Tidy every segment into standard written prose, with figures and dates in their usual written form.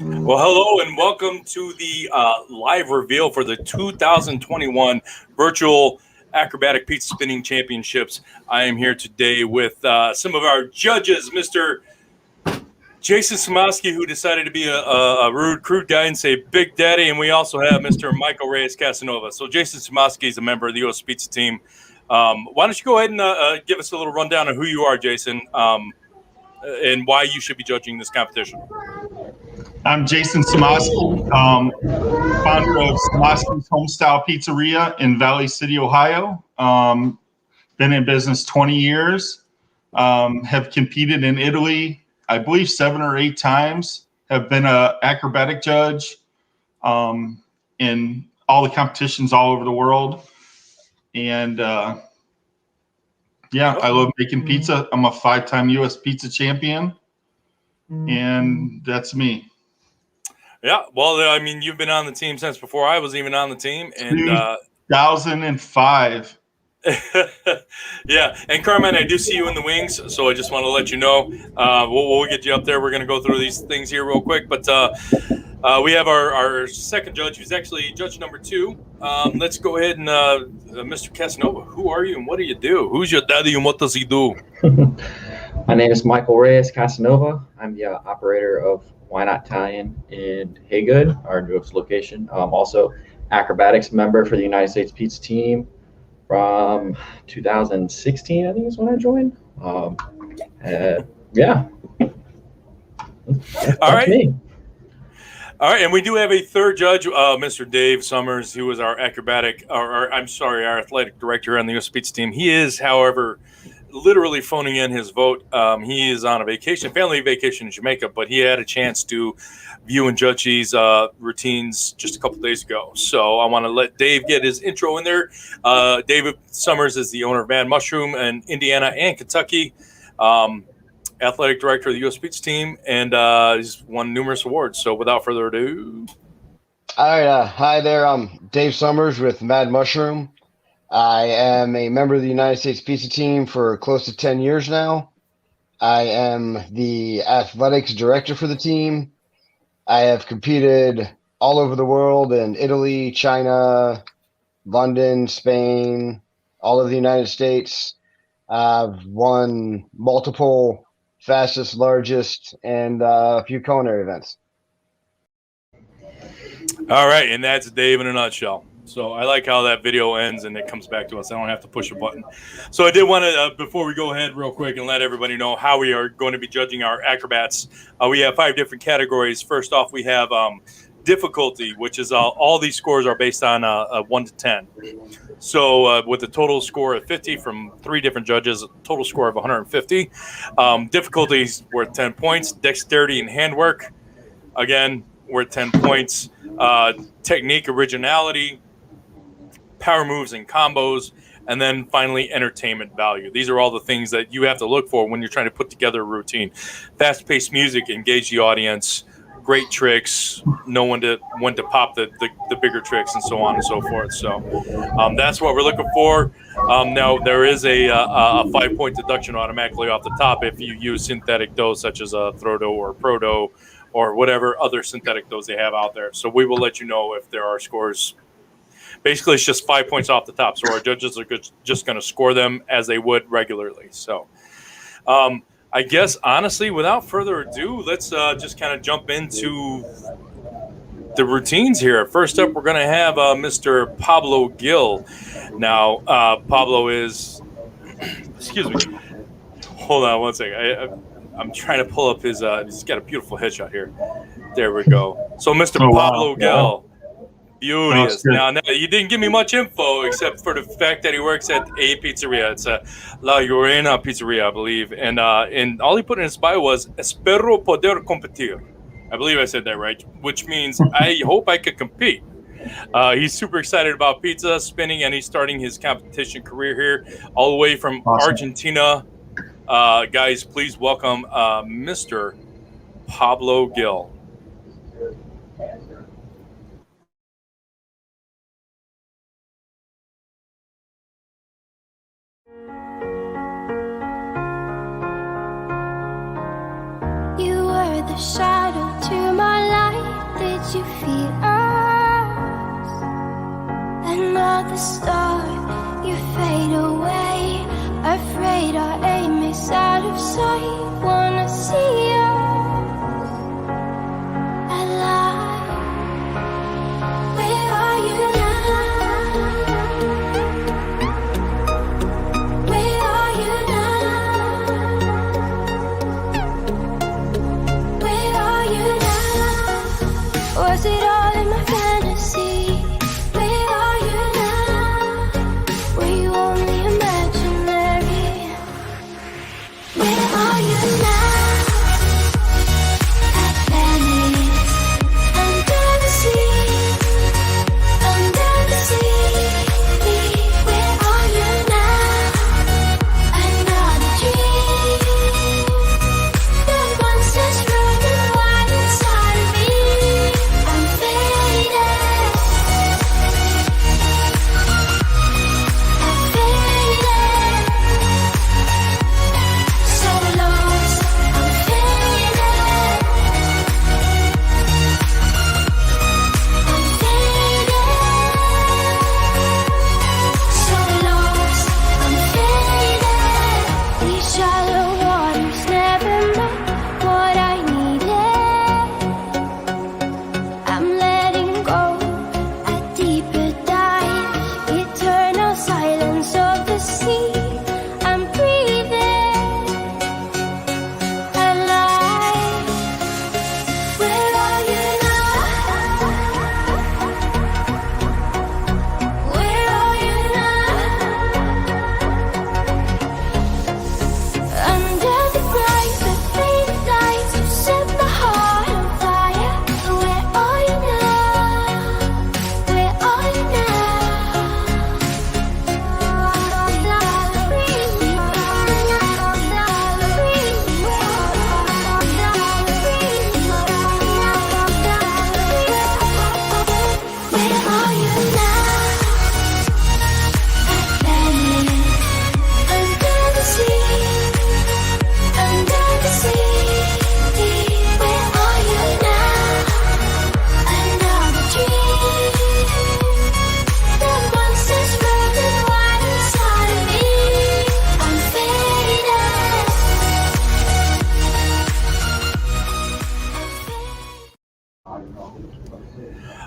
Well, hello and welcome to the live reveal for the 2021 Virtual Acrobatic Pizza Spinning Championships. I am here today with some of our judges, Mr. Jason Smoski, who decided to be a rude, crude guy and say Big Daddy, and we also have Mr. Michael Reyes Casanova. So Jason Smoski is a member of the U.S. Pizza team. Why don't you go ahead and give us a little rundown of who you are, Jason, and why you should be judging this competition. I'm Jason Smoski, founder of Smoski's Homestyle Pizzeria in Valley City, Ohio. Been in business 20 years. Have competed in Italy, I believe 7 or 8 times. Have been an acrobatic judge in all the competitions all over the world. And yeah, I love making pizza. I'm a 5-time U.S. pizza champion, and that's me. Yeah, well, I mean, you've been on the team since before I was even on the team, and 2005. Yeah, and Carmen, I do see you in the wings, so I just want to let you know. We'll get you up there. We're going to go through these things here real quick, but we have our second judge, who's actually judge number 2. Let's go ahead and Mr. Casanova, who are you and what do you do? Who's your daddy and what does he do? My name is Michael Reyes Casanova. I'm the operator of Why Not Italian in Haygood, our newest location. Also, acrobatics member for the United States Pizza team from 2016, I think is when I joined. Yeah. All right. Me. All right, and we do have a third judge, Mr. Dave Summers, who is our our athletic director on the U.S. Pizza team. He is, however, literally phoning in his vote. He is on a family vacation in Jamaica, but he had a chance to view and judge these routines just a couple days ago. So I want to let Dave get his intro in there. David Summers is the owner of Mad Mushroom in Indiana and Kentucky, athletic director of the U.S. Pizza team, and he's won numerous awards. So without further ado. All right. Hi there. I'm Dave Summers with Mad Mushroom. I am a member of the United States Pizza team for close to 10 years now. I am the athletics director for the team. I have competed all over the world in Italy, China, London, Spain, all of the United States. I've won multiple fastest, largest, and a few culinary events. All right, and that's Dave in a nutshell. So I like how that video ends and it comes back to us. I don't have to push a button. So I did want to, before we go ahead real quick and let everybody know how we are going to be judging our acrobats, we have 5 different categories. First off, we have difficulty, which is all these scores are based on 1 to 10. So with a total score of 50 from 3 different judges, a total score of 150. Difficulty is worth 10 points. Dexterity and handwork, again, worth 10 points. Technique, originality, power moves and combos, and then finally entertainment value. These are all the things that you have to look for when you're trying to put together a routine. Fast-paced music, engage the audience, great tricks, know when to pop the bigger tricks, and so on and so forth. So that's what we're looking for. Now there is a 5-point deduction automatically off the top if you use synthetic dough such as a throw dough or pro dough or whatever other synthetic doughs they have out there. So we will let you know if there are scores. Basically, it's just 5 points off the top. So our judges are just going to score them as they would regularly. So I guess, honestly, without further ado, let's just kind of jump into the routines here. First up, we're going to have Mr. Pablo Gill. Now, Pablo is, excuse me. Hold on one second. I'm trying to pull up his, he's got a beautiful headshot here. There we go. So Mr. Pablo Gill. Beauteous. Now, you didn't give me much info except for the fact that he works at a pizzeria. It's a La Lorena pizzeria, I believe. And all he put in his bio was "Espero poder competir." I believe I said that right, which means I hope I could compete. He's super excited about pizza spinning, and he's starting his competition career here, all the way from Argentina. Guys, please welcome Mr. Pablo Gill. You were the shadow to my start, you fade away. Afraid our aim is out of sight. Wanna see you alive. Where are you now? Where are you now? Where are you now? Was it all in my fantasy? Where are you now? Were you only imaginary? Where are you now? At Venice, under the sea, under the sea. Where are you now? Another dream. The monsters running wild inside of me. I'm faded. I'm faded. So lost. I'm faded. I'm faded. So lost. I'm faded. These shallow waters never met what I needed. I'm letting go a deeper dive. Eternal silence of the sea. I'm breathing alive. Where are you now? Where are you now? Under the bright, the faded lights, you set my heart on fire. Where are you now? Where are you Where are you now? At Venice, under the sea, under the sea. Where are you now? Another dream. The monsters running wild inside of me. I'm faded.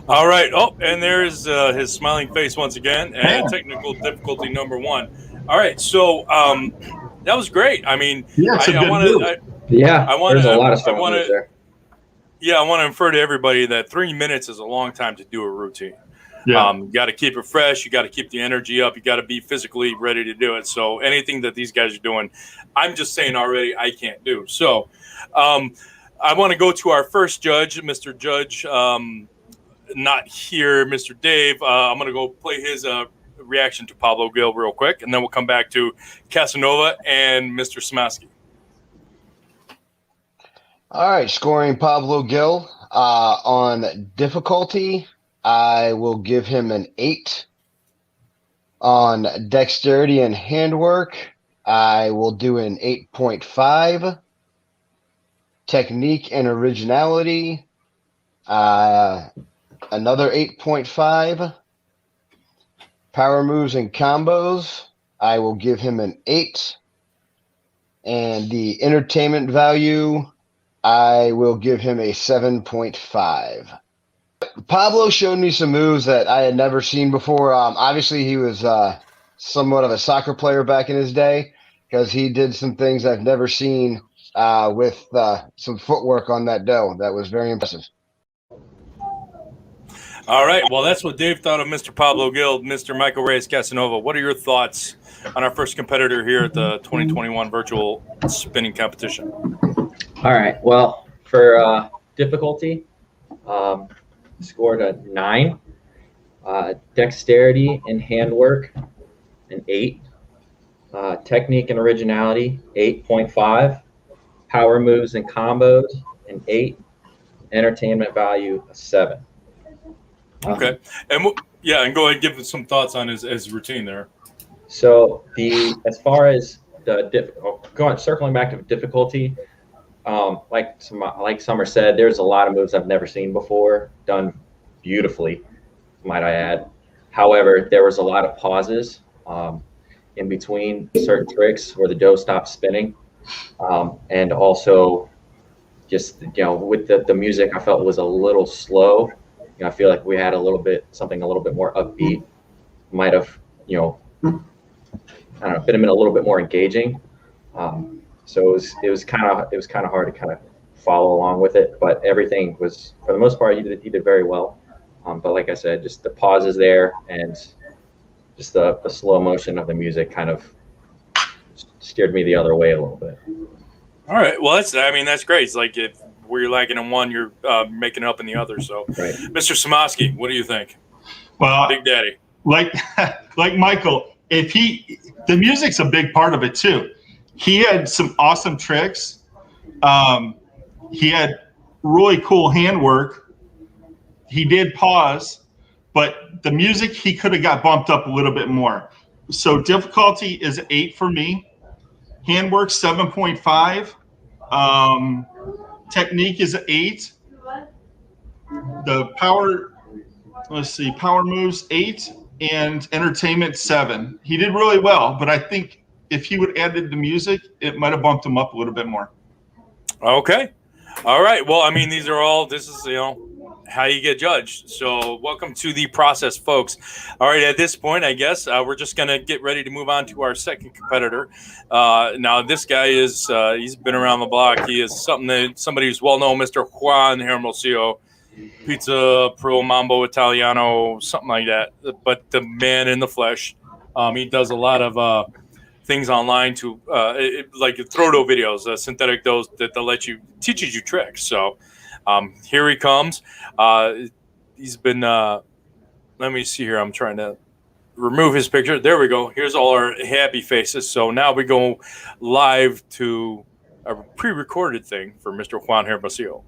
All right. Oh, and there's his smiling face once again, and technical difficulty number one. All right. So that was great. I mean, Yeah, it's a good want move. to. Yeah, I wanna- there's a lot of I strong wanna- moves there. Yeah, I want to infer to everybody that 3 minutes is a long time to do a routine. Yeah. You got to keep it fresh. You got to keep the energy up. You got to be physically ready to do it. So anything that these guys are doing, I'm just saying already, I can't do. So I want to go to our first judge, Mr. Judge, not here, Mr. Dave. I'm going to go play his reaction to Pablo Gill real quick, and then we'll come back to Casanova and Mr. Smasky. All right, scoring Pablo Gill on difficulty, I will give him an 8. On dexterity and handwork, I will do an 8.5. Technique and originality, another 8.5. Power moves and combos, I will give him an 8. And the entertainment value, I will give him a 7.5. Pablo showed me some moves that I had never seen before. Obviously, he was somewhat of a soccer player back in his day because he did some things I've never seen with some footwork on that dough. That was very impressive. All right. Well, that's what Dave thought of Mr. Pablo Gill. Mr. Michael Reyes Casanova, what are your thoughts on our first competitor here at the 2021 virtual spinning competition? All right. Well, for difficulty, scored a 9. Dexterity and handwork, an 8. Technique and originality, 8.5. Power moves and combos, an 8. Entertainment value, a 7. Okay. And and go ahead and give us some thoughts on his routine there. So as far as the circling back to difficulty, like Summer said, there's a lot of moves I've never seen before, done beautifully, might I add. However, there was a lot of pauses in between certain tricks where the dough stopped spinning. And also just, with the music, I felt it was a little slow. I feel like we had something a little bit more upbeat. Might have, I don't know, been a little bit more engaging. So it was kind of hard to kind of follow along with it, but everything was, for the most part, he did very well. But like I said, just the pauses there and just the slow motion of the music kind of steered me the other way a little bit. All right. Well, that's great. It's like if we're lacking in one, you're making it up in the other. So, right. Mr. Samosky, what do you think? Well, Big Daddy. Like Michael, the music's a big part of it too. He had some awesome tricks. He had really cool handwork. He did pause, but the music, he could have got bumped up a little bit more. So difficulty is 8 for me. Handwork 7.5. Technique is 8. The power moves 8, and entertainment 7. He did really well, but I think if he would have added the music, it might have bumped him up a little bit more. Okay. All right. Well, this is, how you get judged. So welcome to the process, folks. All right. At this point, I guess we're just going to get ready to move on to our second competitor. Now, this guy he's been around the block. He is somebody who's well known, Mr. Juan Hermosillo. Pizza Pro Mambo Italiano, something like that. But the man in the flesh. He does a lot of things online to like throwdough videos, synthetic doughs that teaches you tricks. So here he comes. He's been. Let me see here. I'm trying to remove his picture. There we go. Here's all our happy faces. So now we go live to a pre-recorded thing for Mr. Juan Hermosillo.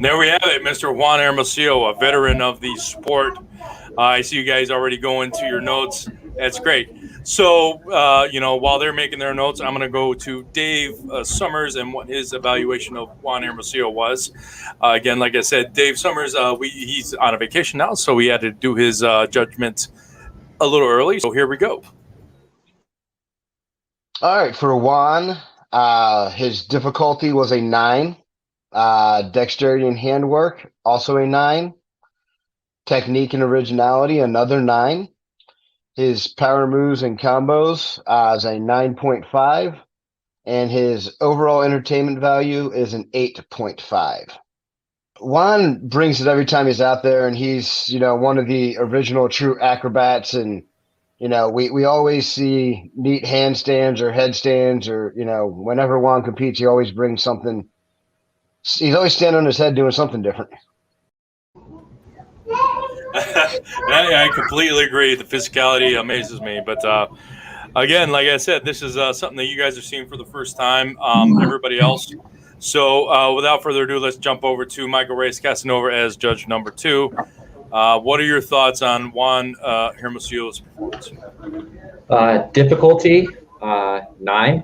There we have it, Mr. Juan Hermosillo, a veteran of the sport. I see you guys already going to your notes. That's great. So, while they're making their notes, I'm going to go to Dave Summers and what his evaluation of Juan Hermosillo was. Again, like I said, Dave Summers, he's on a vacation now, so we had to do his judgment a little early. So here we go. All right, for Juan, his difficulty was a 9. Dexterity and handwork, also a 9. Technique and originality, another 9. His power moves and combos is a 9.5. And his overall entertainment value is an 8.5. Juan brings it every time he's out there, and he's, one of the original true acrobats. And, we always see neat handstands or headstands or, whenever Juan competes, he always brings something. He's always standing on his head doing something different. I completely agree. The physicality amazes me. But again, like I said, this is something that you guys are seeing for the first time. Everybody else. So without further ado, let's jump over to Michael Reyes Casanova as judge number 2. What are your thoughts on Juan Hermosillo's performance? Difficulty, 9.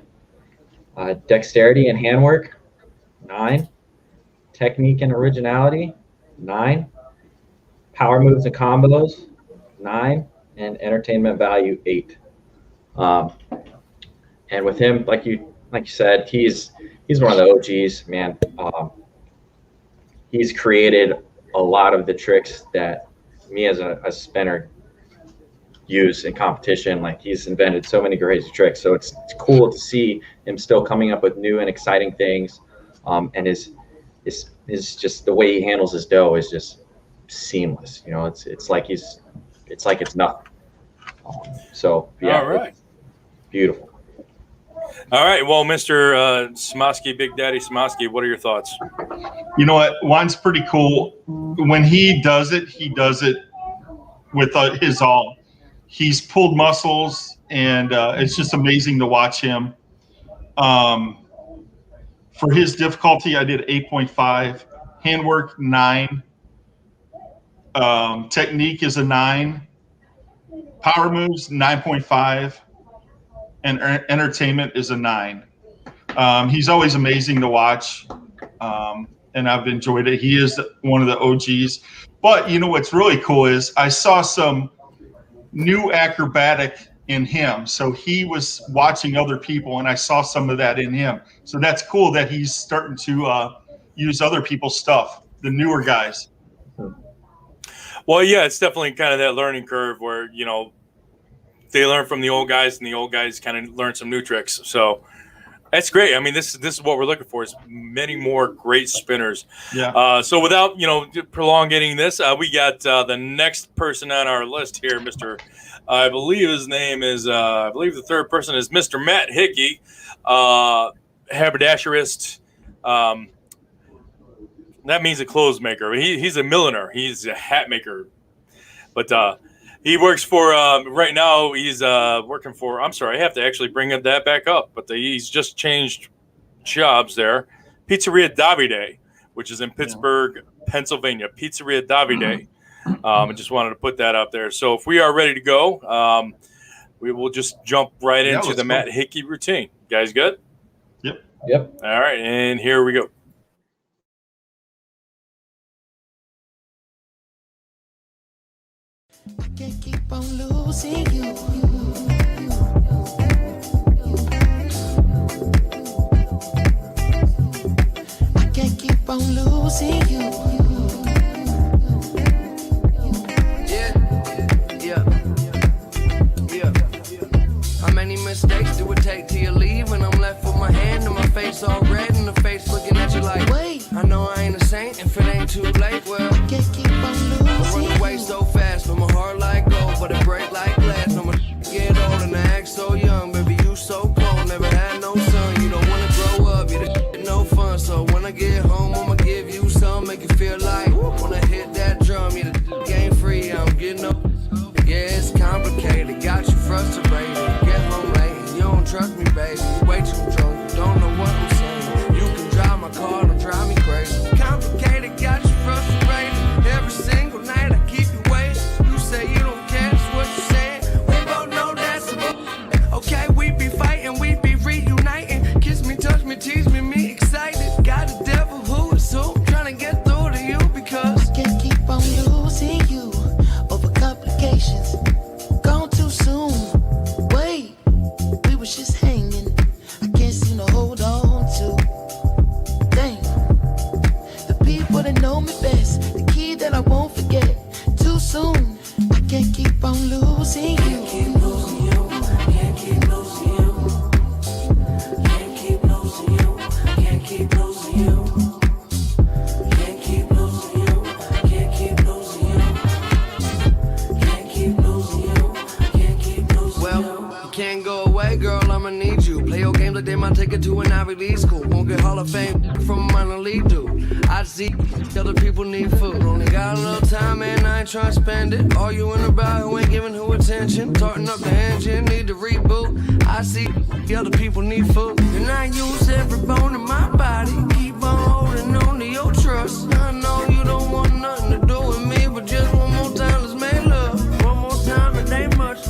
Dexterity and handwork, 9. Technique and originality, 9. Power moves and combos, 9. And entertainment value, 8. And with him, like you said, he's one of the OGs, man. He's created a lot of the tricks that me as a spinner use in competition. Like, he's invented so many crazy tricks. So it's cool to see him still coming up with new and exciting things. And his just the way he handles his dough is just seamless. It's like it's nothing. So yeah, all right, beautiful. All right, well, Mr. Smosky, Big Daddy Smosky, what are your thoughts? You know what? Juan's pretty cool. When he does it with his all. He's pulled muscles, and it's just amazing to watch him. For his difficulty, I did 8.5. Handwork, 9. Technique is a 9. Power moves, 9.5. And entertainment is a 9. He's always amazing to watch, and I've enjoyed it. He is one of the OGs. But what's really cool is I saw some new acrobatic in him. So he was watching other people, and I saw some of that in him. So that's cool that he's starting to use other people's stuff, the newer guys. Well, yeah, it's definitely kind of that learning curve where, they learn from the old guys, and the old guys kind of learn some new tricks. So that's great. I mean, this is what we're looking for, is many more great spinners. Yeah. So without, prolongating this, we got the next person on our list here, Mr. I believe his name is, I believe the third person is Mr. Matt Hickey, haberdasherist. That means a clothes maker. He's a milliner. He's a hat maker. But he works for, right now, he's working for, I'm sorry, I have to actually bring that back up. But he's just changed jobs there. Pizzeria Davide, which is in Pittsburgh, Pennsylvania. Pizzeria Davide. I just wanted to put that up there. So if we are ready to go, we will just jump right into the Matt Hickey routine. You guys good? Yep. All right, and here we go. I can't keep on losing you. I can't keep on losing you. How many mistakes do it take till you leave? When I'm left with my hand and my face all red and the face looking at you like, wait, I know I ain't a saint if it ain't too late. Well, can't keep on losing. I run away so fast, but my heart like gold, but it break like glass. No, my get old and I act so young, baby, you so cold, never had no son. You don't wanna grow up, you the shit no fun. So when I get home, I'ma give you some, make you feel like wanna hit that drum. You the game free, I'm getting up. Yeah, it's complicated, got you frustrated. Get home late, you don't trust me, baby. You way too drunk, you don't know what I'm saying. You can drive drive my car, don't drive me crazy. Complicated, got you frustrated. Every single night I keep you waiting. You say you don't care, that's what you're saying. We both know that's okay, we be fighting, we be reuniting. Kiss me, touch me, tease me, me excited. Got a devil who is who, trying to get through to you because I can't keep on losing you over complications. Gone too soon. Wait, we was just hanging. I can't seem to hold on to. Dang, the people that know me best, the key that I won't forget. Too soon. I can't keep on losing you. Keep losing you. Can't keep losing you. Can't keep losing you. Can't keep losing you. Can't keep losing you. Can't keep losing you. Can't keep losing you. Can't keep losing you. well, you can't go away, girl, I'ma need you. Play your game like they might take it to an Ivy League school. Won't get Hall of Fame from a minor league dude. I see other people need food. Only got a little time and I ain't trying to spend it. Arguing about who ain't giving who attention. Tarting up the engine, need to reboot. I see other people need food. And I use every bone in my body. Keep on holding on to your trust. I know you don't want nothing to do with me, but just one more time, let's make love. One more time, it ain't much.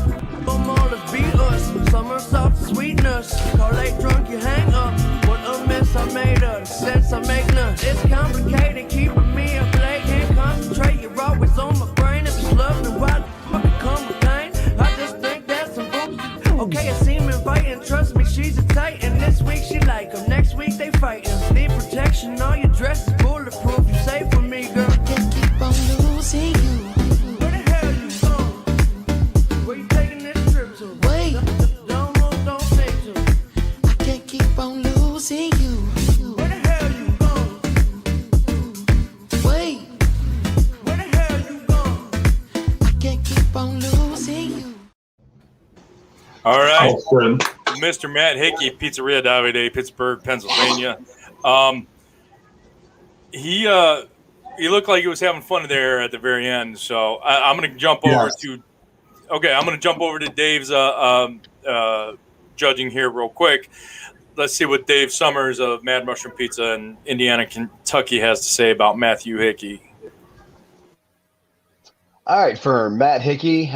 One more, let's be us. Summer soft sweetness. Call late drunk, you hang up. What a mess I made of. Sense I make none. It's complicated, keeping me up late. Can't concentrate, you're always on my brain. If it's love, then why the fuck it come with pain? I just think that's some bull. Okay, it seem inviting. Trust me, she's a titan. This week she like him, next week they fighting. Need protection, all your dress is bulletproof. You safe for me, girl. Can't keep on losing you. Where the hell you going? Where you taking this trip to? Wait, Don't move, don't think to. I can't keep on losing you. Where the hell you going? Wait, Where the hell you going? I can't keep on losing you. All right. Oh, good. Mr. Matt Hickey, Pizzeria Davide, Pittsburgh, Pennsylvania. He looked like he was having fun there at the very end. So I'm going to jump over Yes. to. Okay, I'm going to jump over to Dave's judging here real quick. Let's see what Dave Summers of Mad Mushroom Pizza in Indiana, Kentucky has to say about Matthew Hickey. All right, for Matt Hickey,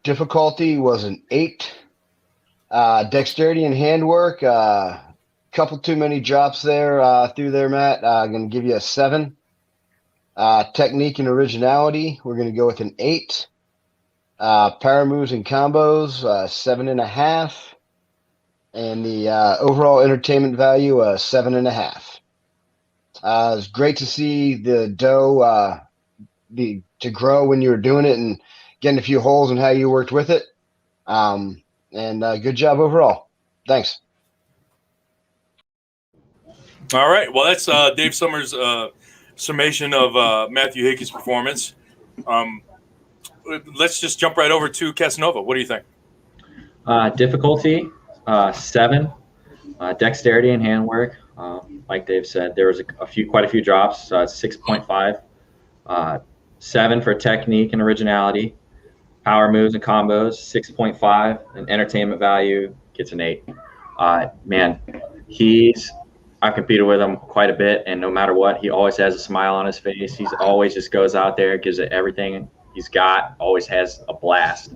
difficulty was an 8. Dexterity and handwork, couple too many drops there through there, Matt. I'm going to give you a 7. Technique and originality, we're going to go with an 8. Power moves and combos, 7.5. And the overall entertainment value, 7.5. It's great to see the dough to grow when you were doing it and getting a few holes in how you worked with it. And good job overall. Thanks. All right. Well, that's Dave Summers' summation of Matthew Hickey's performance. Let's just jump right over to Casanova. What do you think? Difficulty, 7. Dexterity and handwork, like Dave said, there was quite a few drops. 6.5. 7 for technique and originality. Power moves and combos, 6.5. And entertainment value gets an 8. Man, I've competed with him quite a bit, and no matter what, he always has a smile on his face. He's always just goes out there, gives it everything he's got, always has a blast.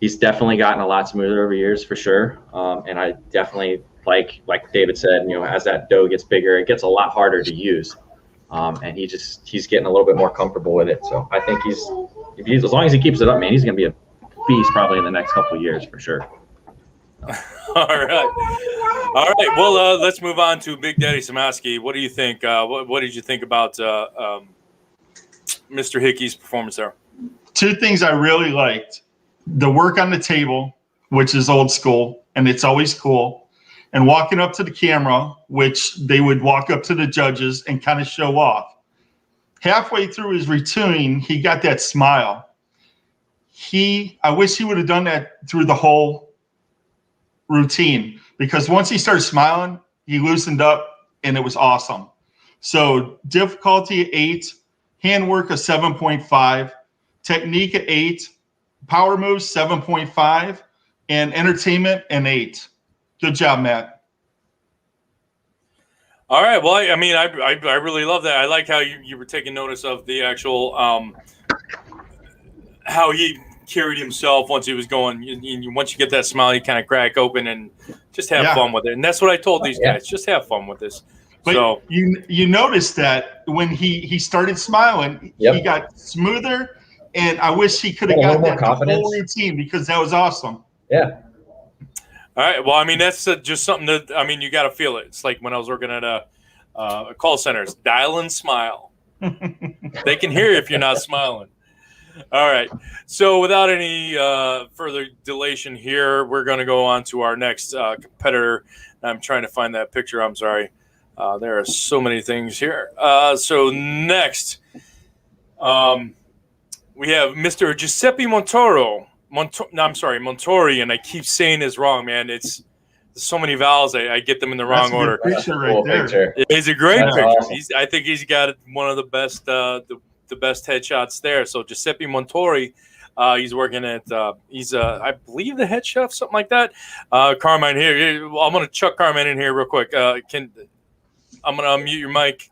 He's definitely gotten a lot smoother over years for sure. And I definitely, like David said, as that dough gets bigger, it gets a lot harder to use. And he's getting a little bit more comfortable with it. So I think as long as he keeps it up, man, he's going to be a beast probably in the next couple of years for sure. All right. Well, let's move on to Big Daddy Samaski. What do you think? What did you think about Mr. Hickey's performance there? 2 things I really liked. The work on the table, which is old school, and it's always cool. And walking up to the camera, which they would walk up to the judges and kind of show off. Halfway through his routine, he got that smile. I wish he would have done that through the whole routine, because once he started smiling, he loosened up and it was awesome. So difficulty 8, handwork a 7.5, technique at 8, power moves 7.5, and entertainment an 8. Good job, Matt. All right. Well, I mean, I really love that. I like how you were taking notice of the actual how he carried himself once he was going. Once you get that smile, you kind of crack open and just have fun with it. And that's what I told these guys. Just have fun with this. But so you noticed that when he started smiling, he got smoother. And I wish he could have got that whole routine because that was awesome. Yeah. All right. Well, I mean, that's just something that, I mean, you got to feel it. It's like when I was working at a call centers, dial and smile. They can hear you if you're not smiling. All right. So without any further dilation here, we're going to go on to our next competitor. I'm trying to find that picture. I'm sorry. There are so many things here. So next, we have Mr. Giuseppe Montori. Montori, and I keep saying this wrong, man. There's so many vowels, I get them in the wrong order. Picture right there. It's a great picture. Awesome. I think he's got one of the best the best headshots there. So Giuseppe Montori, he's working at I believe the head chef, something like that. Carmine here. I'm gonna chuck Carmine in here real quick. I'm gonna unmute your mic.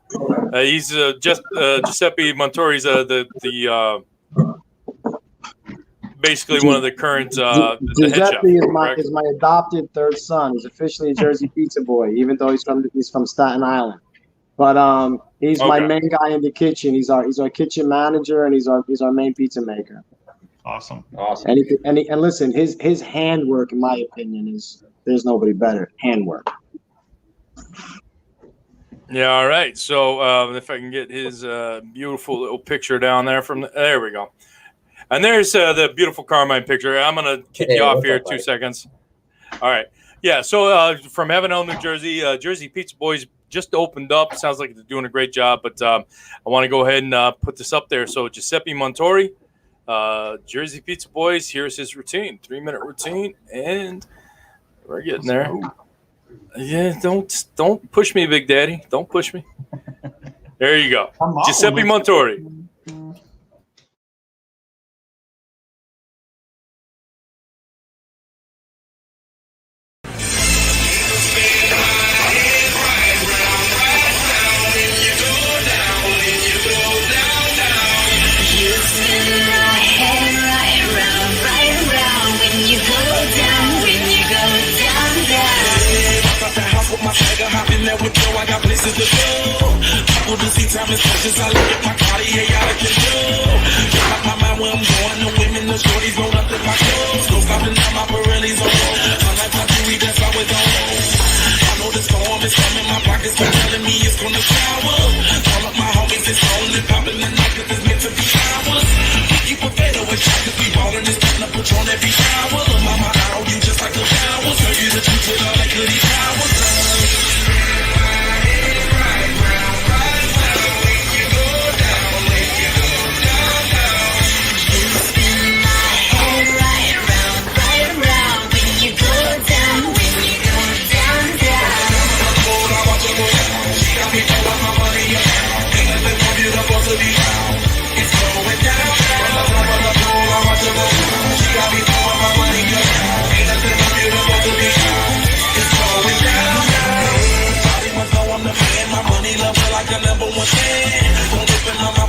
He's Giuseppe Montori's the basically one of the current Giuseppe is my adopted third son. He's officially a Jersey pizza boy, even though he's from Staten Island. But he's my main guy in the kitchen. He's our kitchen manager, and he's our main pizza maker. Awesome. And listen, his handwork, in my opinion, there's nobody better. Handwork. Yeah. All right. So if I can get his beautiful little picture down there there we go. And there's the beautiful Carmine picture. I'm going to kick you off here 2 seconds. All right. Yeah, so from Avenel, New Jersey, Jersey Pizza Boys just opened up. Sounds like they're doing a great job, but I want to go ahead and put this up there. So Giuseppe Montori, Jersey Pizza Boys, here's his routine, 3-minute routine, and we're getting there. Yeah, don't push me, Big Daddy. Don't push me. There you go. Giuseppe Montori. I got places to go. People to see time as much as I look at my Cartier out of control. Can't lock my mind where I'm going. The women, the shorties roll up in my clothes. No stopping now, my Pirelli's on. I'm like my theory, that's how it's on. I know the storm is coming. My pockets keep telling me it's gonna shower. Call up my homies, it's only popping the night 'cause it's meant to be ours. We keep a fatal with shot 'cause we ballin' this time to put on every shower. Look, mama, I owe you just like a shower. Tell you the truth with all that goody power.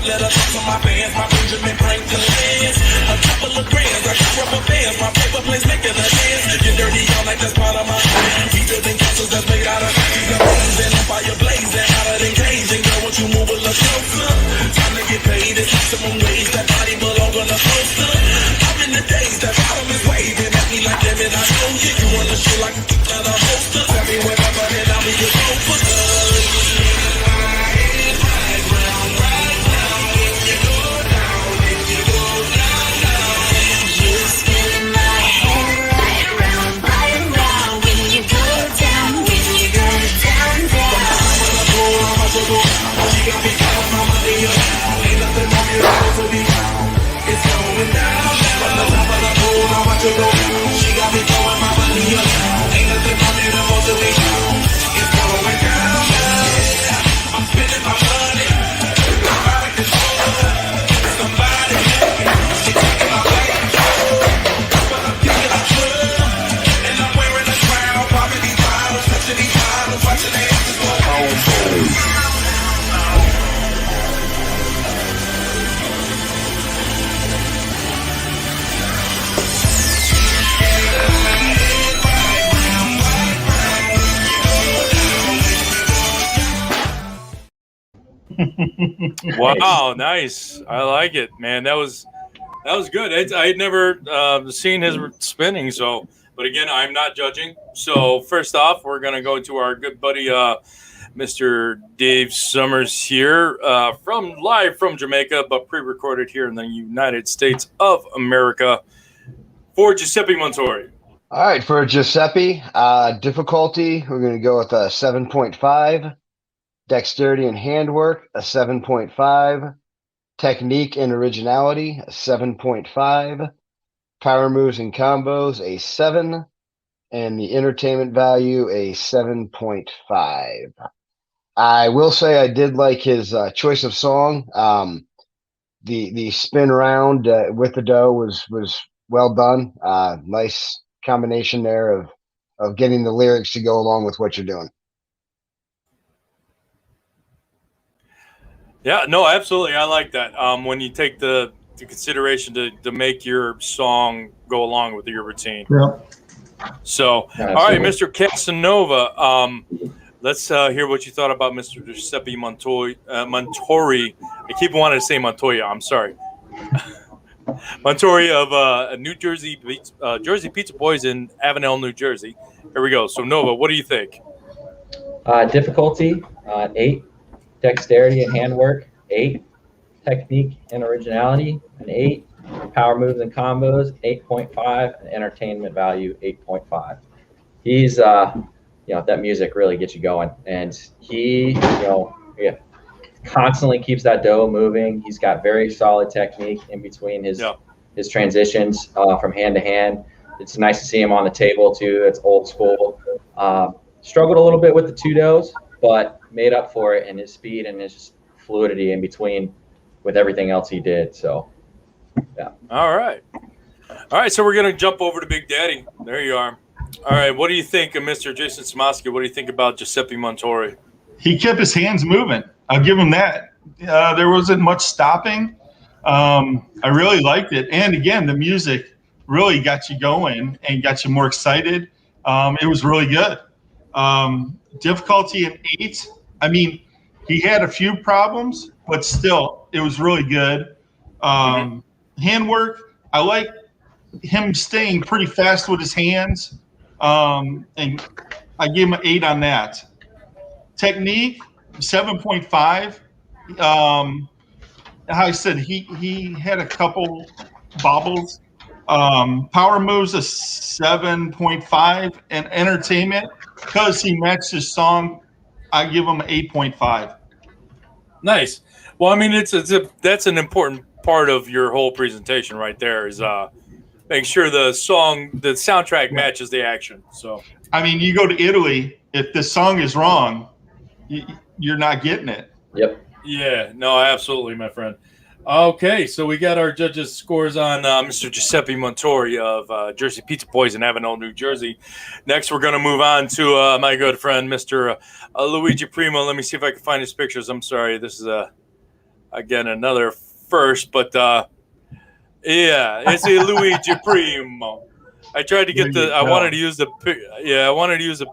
Let us talk to my fans, my Benjamin Franklin lens. A couple of grands, I got rubber bands, my paper planes making a dance. Get dirty all like that's part of my plan. Features and castles that's made out of trees and bones and on fire blazing, hotter than caging. Girl, won't you move a little closer? Time to get paid, it's maximum wage, that body belong on a poster. I'm in the days, that bottom is waving at me like, damn it, I know you. You run the shit like a holster. Tell me whenever, then I'll be your sofa. She got me calling my money up. Ain't nothing more beautiful to be found. It's going down. From the top of the pool, I watch her go down. She got me throwing my money up. Ain't Wow, nice. I like it, man. That was good. I had never seen his spinning, so. But again, I'm not judging. So first off, we're gonna go to our good buddy, Mr. Dave Summers here, live from Jamaica, but pre-recorded here in the United States of America for Giuseppe Montori. All right, for Giuseppe, difficulty, we're going to go with a 7.5. Dexterity and handwork, a 7.5. Technique and originality, a 7.5. Power moves and combos, a 7. And the entertainment value, a 7.5. I will say I did like his choice of song. The spin round with the dough was well done. Nice combination there of getting the lyrics to go along with what you're doing. Yeah, no, absolutely. I like that. When you take the consideration to make your song go along with your routine. Yeah. So, Absolutely. all right, Mr. Casanova, let's hear what you thought about Mr. Giuseppe Montori. I keep wanting to say Montoya. I'm sorry. Montori of New Jersey, Jersey Pizza Boys in Avenel, New Jersey. Here we go. So, Nova, what do you think? Difficulty, 8. Dexterity and handwork, 8. Technique and originality, an 8. Power moves and combos, 8.5. And entertainment value, 8.5. He's, that music really gets you going. And he, constantly keeps that dough moving. He's got very solid technique in between his transitions from hand to hand. It's nice to see him on the table too. It's old school. Struggled a little bit with the two doughs, but made up for it in his speed and his fluidity in between with everything else he did. So, yeah. All right. So we're gonna jump over to Big Daddy. There you are. All right. What do you think of Mr. Jason Smoski? What do you think about Giuseppe Montori? He kept his hands moving. I'll give him that. There wasn't much stopping. I really liked it. And again, the music really got you going and got you more excited. It was really good. Difficulty an 8. I mean, he had a few problems, but still, it was really good. Handwork, I like him staying pretty fast with his hands. And I gave him an 8 on that. Technique, 7.5. How I said, he had a couple bobbles. Power moves, a 7.5. And entertainment, because he matched his song, I give him an 8.5. Nice. Well, I mean, that's an important part of your whole presentation right there is make sure the soundtrack matches the action. So, I mean, you go to Italy, if the song is wrong, you're not getting it. Yep. Yeah, no, absolutely, my friend. Okay, so we got our judges' scores on Mr. Giuseppe Montori of Jersey Pizza Boys in Avenel, New Jersey. Next, we're going to move on to my good friend, Mr. Luigi Primo. Let me see if I can find his pictures. I'm sorry, this is, again, another first, but, it's a Luigi Primo. I tried to get I wanted to use the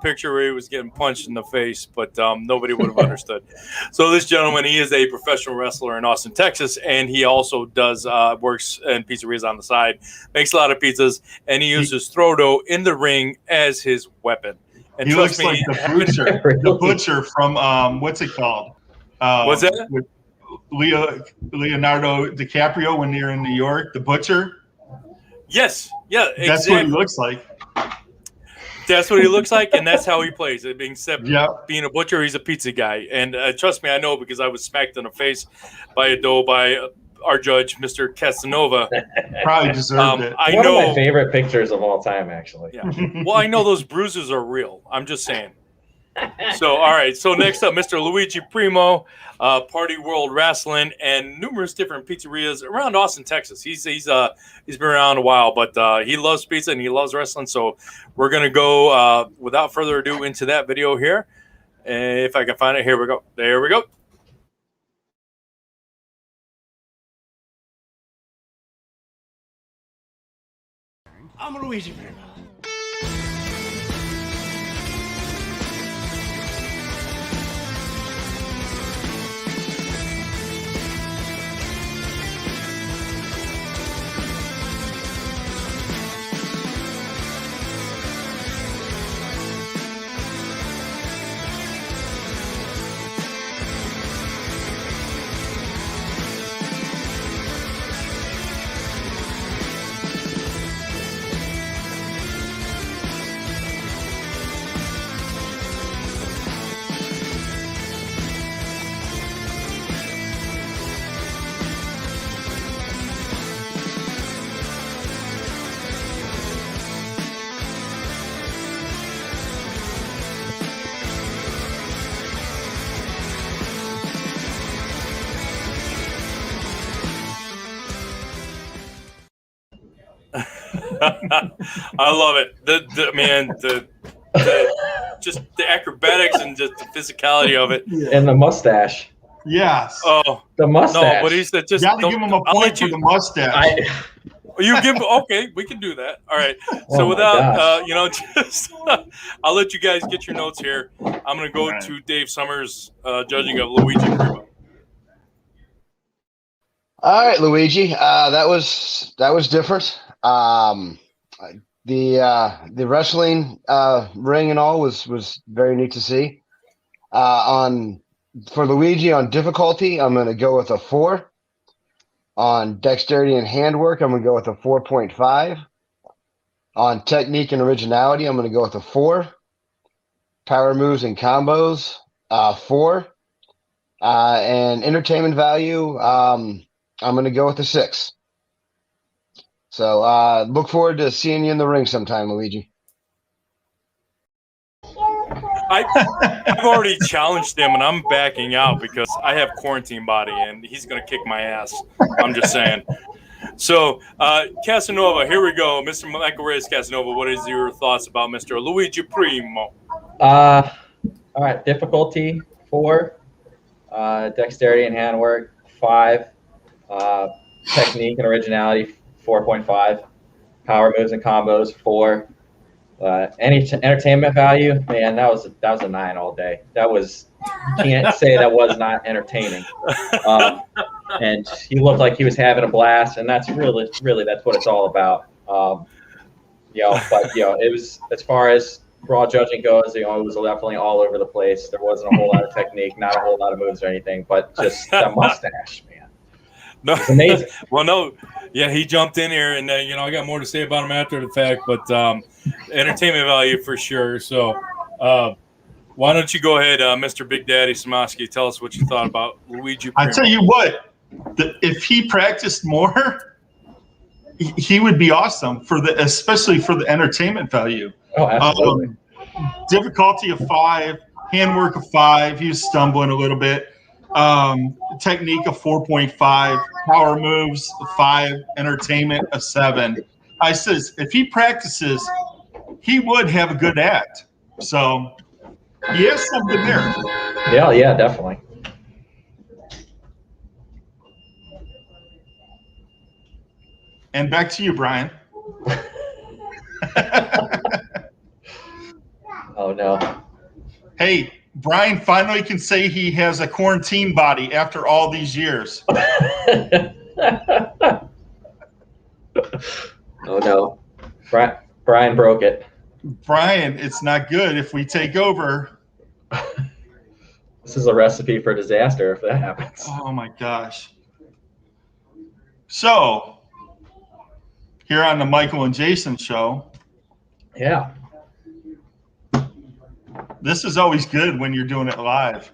picture where he was getting punched in the face, but nobody would have understood. So this gentleman, he is a professional wrestler in Austin, Texas, and he also does works in pizzerias on the side, makes a lot of pizzas, and he uses throw dough in the ring as his weapon. And he looks like the butcher from what's it called? What's that? With Leonardo DiCaprio when they're in New York, the butcher. Yes. Yeah, exactly. That's what he looks like. That's what he looks like, and that's how he plays. Being a butcher, he's a pizza guy. And trust me, I know because I was smacked in the face by our judge, Mr. Casanova. Probably deserved it. One of my favorite pictures of all time, actually. Yeah. Well, I know those bruises are real. I'm just saying. So, all right. So next up, Mr. Luigi Primo, Party World Rasslin, and numerous different pizzerias around Austin, Texas. He's been around a while, but he loves pizza and he loves wrestling. So we're gonna go without further ado into that video here. If I can find it, here we go. There we go. I'm Luigi Primo. I love it. Just the acrobatics and just the physicality of it, and the mustache. Yes. Oh, The mustache. no, but he said just You got to give him a point for the mustache. You give okay, we can do that. All right. So Oh without just I'll let you guys get your notes here. I'm gonna go to Dave Summers judging of Luigi Primo. All right, Luigi. That was different. The wrestling ring and all was very neat to see. For Luigi on difficulty, I'm going to go with a 4. On dexterity and handwork, I'm going to go with a 4.5. On technique and originality, I'm going to go with a 4. Power moves and combos, 4. And entertainment value, I'm going to go with a 6. So look forward to seeing you in the ring sometime, Luigi. I've already challenged him, and I'm backing out because I have quarantine body, and he's going to kick my ass. I'm just saying. So, Casanova, here we go. Mr. Michael Reyes Casanova, what is your thoughts about Mr. Luigi Primo? All right, difficulty 4, dexterity and handwork 5, technique and originality 4.5, power moves and combos 4. Any entertainment value, man, that was a 9 all day. Can't say that was not entertaining. And he looked like he was having a blast, and that's really that's what it's all about. But it was, as far as raw judging goes, it was definitely all over the place. There wasn't a whole lot of technique, not a whole lot of moves or anything, but just the mustache, man. No, it's amazing. Well, no, yeah, he jumped in here, and I got more to say about him after the fact, but entertainment value for sure. So, why don't you go ahead, Mr. Big Daddy Smoski, tell us what you thought about Luigi Primo. I tell you what, if he practiced more, he would be awesome especially for the entertainment value. Oh, absolutely. Difficulty of 5, handwork of 5. He was stumbling a little bit. Technique of 4.5, power moves 5, entertainment of 7. I says if he practices, he would have a good act. So he has something there. Yeah, definitely. And back to you, Brian. Oh no. Hey, Brian finally can say he has a quarantine body after all these years. Oh no. Brian broke it. Brian, it's not good if we take over. This is a recipe for disaster if that happens. Oh my gosh. So, here on the Michael and Jason show. Yeah. This is always good when you're doing it live.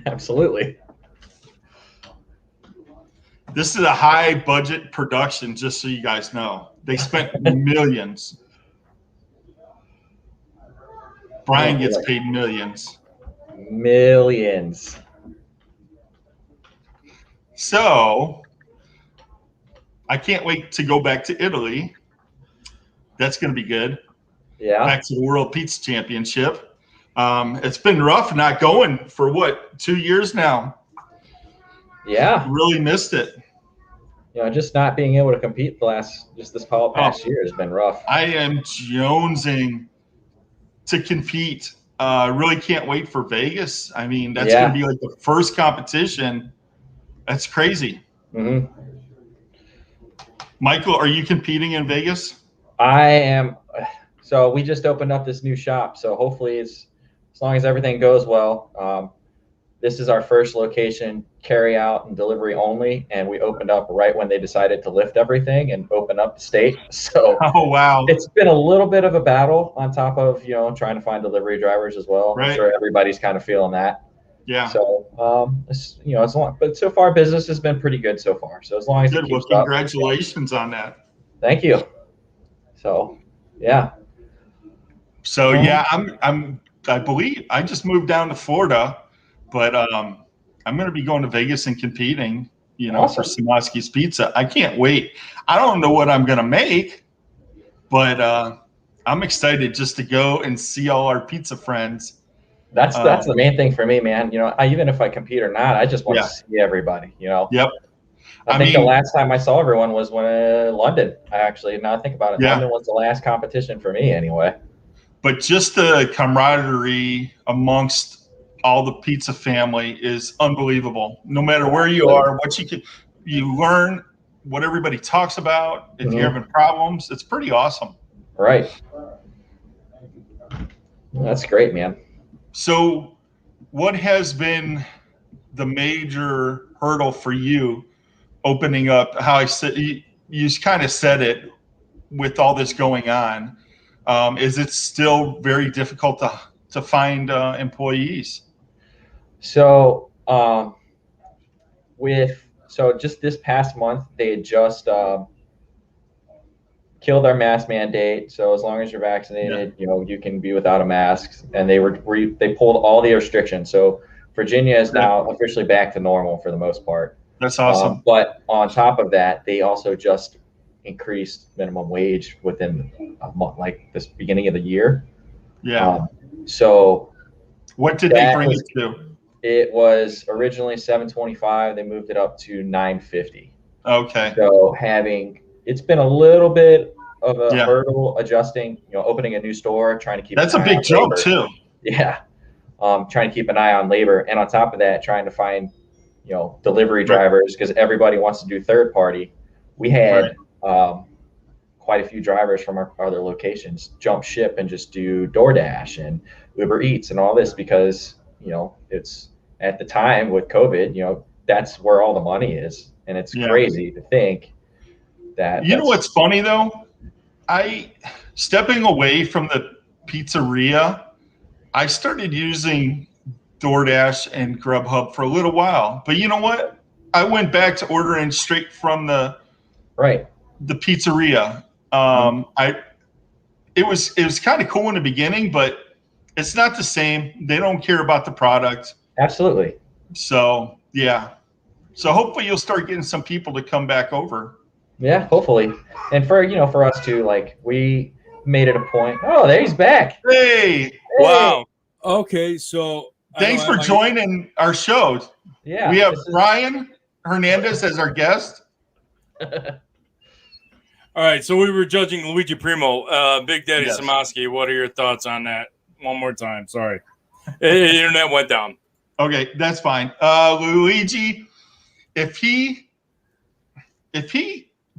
Absolutely. This is a high budget production, just so you guys know. They spent millions. Brian gets paid millions. Millions. So, I can't wait to go back to Italy. That's going to be good. Yeah. Back to the World Pizza Championship. It's been rough not going for 2 years now. Yeah. Really missed it. Just not being able to compete this past year has been rough. I am jonesing to compete. Really can't wait for Vegas. I mean, that's going to be like the first competition. That's crazy. Mm-hmm. Michael, are you competing in Vegas? I am. So we just opened up this new shop. So hopefully, as long as everything goes well, this is our first location, carry out and delivery only. And we opened up right when they decided to lift everything and open up the state. So wow, it's been a little bit of a battle on top of, trying to find delivery drivers as well. Right. I'm sure everybody's kind of feeling that. Yeah. So, as long, but so far business has been pretty good so far. So as long as good, it keeps well, congratulations on that. Thank you. So, yeah. So yeah, I believe I just moved down to Florida, but I'm going to be going to Vegas and competing, Awesome. for Simoski's Pizza. I can't wait. I don't know what I'm going to make, But I'm excited just to go and see all our pizza friends. That's the main thing for me, man. You know, even if I compete or not, I just want to see everybody, you know? Yep. I think the last time I saw everyone was when London. Now I think about it. Yeah. London was the last competition for me anyway. But just the camaraderie amongst all the pizza family is unbelievable. No matter where you are, you learn what everybody talks about. If you're having problems, it's pretty awesome. Right. That's great, man. So what has been the major hurdle for you opening up? How I said, you kind of said it with all this going on. Is it still very difficult to find employees? So just this past month, they had just killed our mask mandate. So as long as you're vaccinated, you know, you can be without a mask. And they pulled all the restrictions. So Virginia is now officially back to normal for the most part. That's awesome. But on top of that, they also just increased minimum wage within a month, like this beginning of the year. Yeah. So what did they bring it to? It was originally $7.25. They moved it up to $9.50. Okay. So it's been a little bit of a hurdle adjusting, you know, opening a new store, trying to keep. That's a big jump too. Yeah. Trying to keep an eye on labor, and on top of that, trying to find, you know, delivery drivers, because everybody wants to do third party. We had quite a few drivers from our other locations jump ship and just do DoorDash and Uber Eats and all this, because, you know, it's at the time with COVID, you know, that's where all the money is. And it's crazy to think that. You know what's funny though? Stepping away from the pizzeria, I started using DoorDash and Grubhub for a little while. But you know what? I went back to ordering straight from the pizzeria. It was kind of cool in the beginning, but it's not the same. They don't care about the product. Absolutely. So yeah. So hopefully you'll start getting some people to come back over. Yeah, hopefully. And for us too, like, we made it a point. Oh, there he's back. Hey. Wow. Okay, so thanks for joining our show. Yeah. We have Ryan Hernandez as our guest. All right, so we were judging Luigi Primo. Big Daddy Samaski, what are your thoughts on that? One more time, sorry. The internet went down. Okay, that's fine. Luigi, if he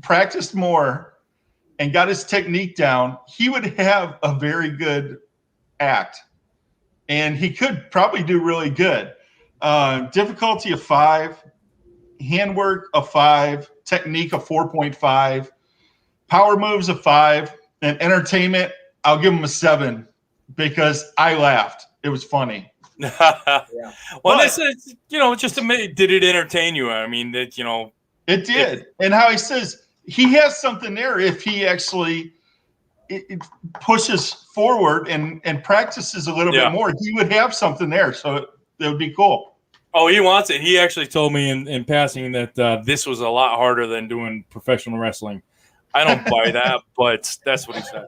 practiced more and got his technique down, he would have a very good act. And he could probably do really good. Difficulty of 5, handwork of 5, technique of 4.5, power moves of 5, and entertainment, I'll give him a 7 because I laughed. It was funny. Well, this is, just did it entertain you? I mean, that, it did. And how he says he has something there if he actually it pushes forward and practices a little bit more, he would have something there. So that would be cool. Oh, he wants it. He actually told me in passing that this was a lot harder than doing professional wrestling. I don't buy that, but that's what he said.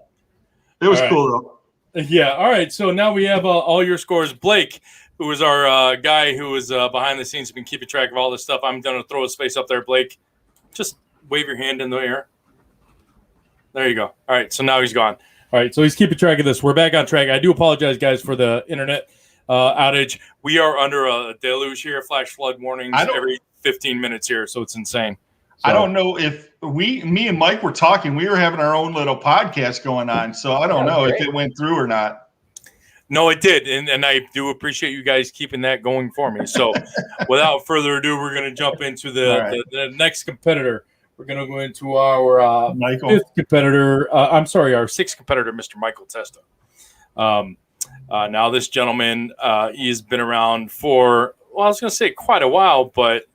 It was cool, though. Yeah. All right. So now we have all your scores. Blake, who is our guy who is behind the scenes, been keeping track of all this stuff. I'm going to throw his face up there, Blake. Just wave your hand in the air. There you go. All right. So now he's gone. All right. So he's keeping track of this. We're back on track. I do apologize, guys, for the internet outage. We are under a deluge here, flash flood warnings every 15 minutes here. So it's insane. So, I don't know if me and Mike were talking. We were having our own little podcast going on. So I don't know if it went through or not. No, it did. And I do appreciate you guys keeping that going for me. So without further ado, we're going to jump into the next competitor. We're going to go into our fifth competitor. Our sixth competitor, Mr. Michael Testa. Now, this gentleman, he's been around for, I was going to say quite a while, but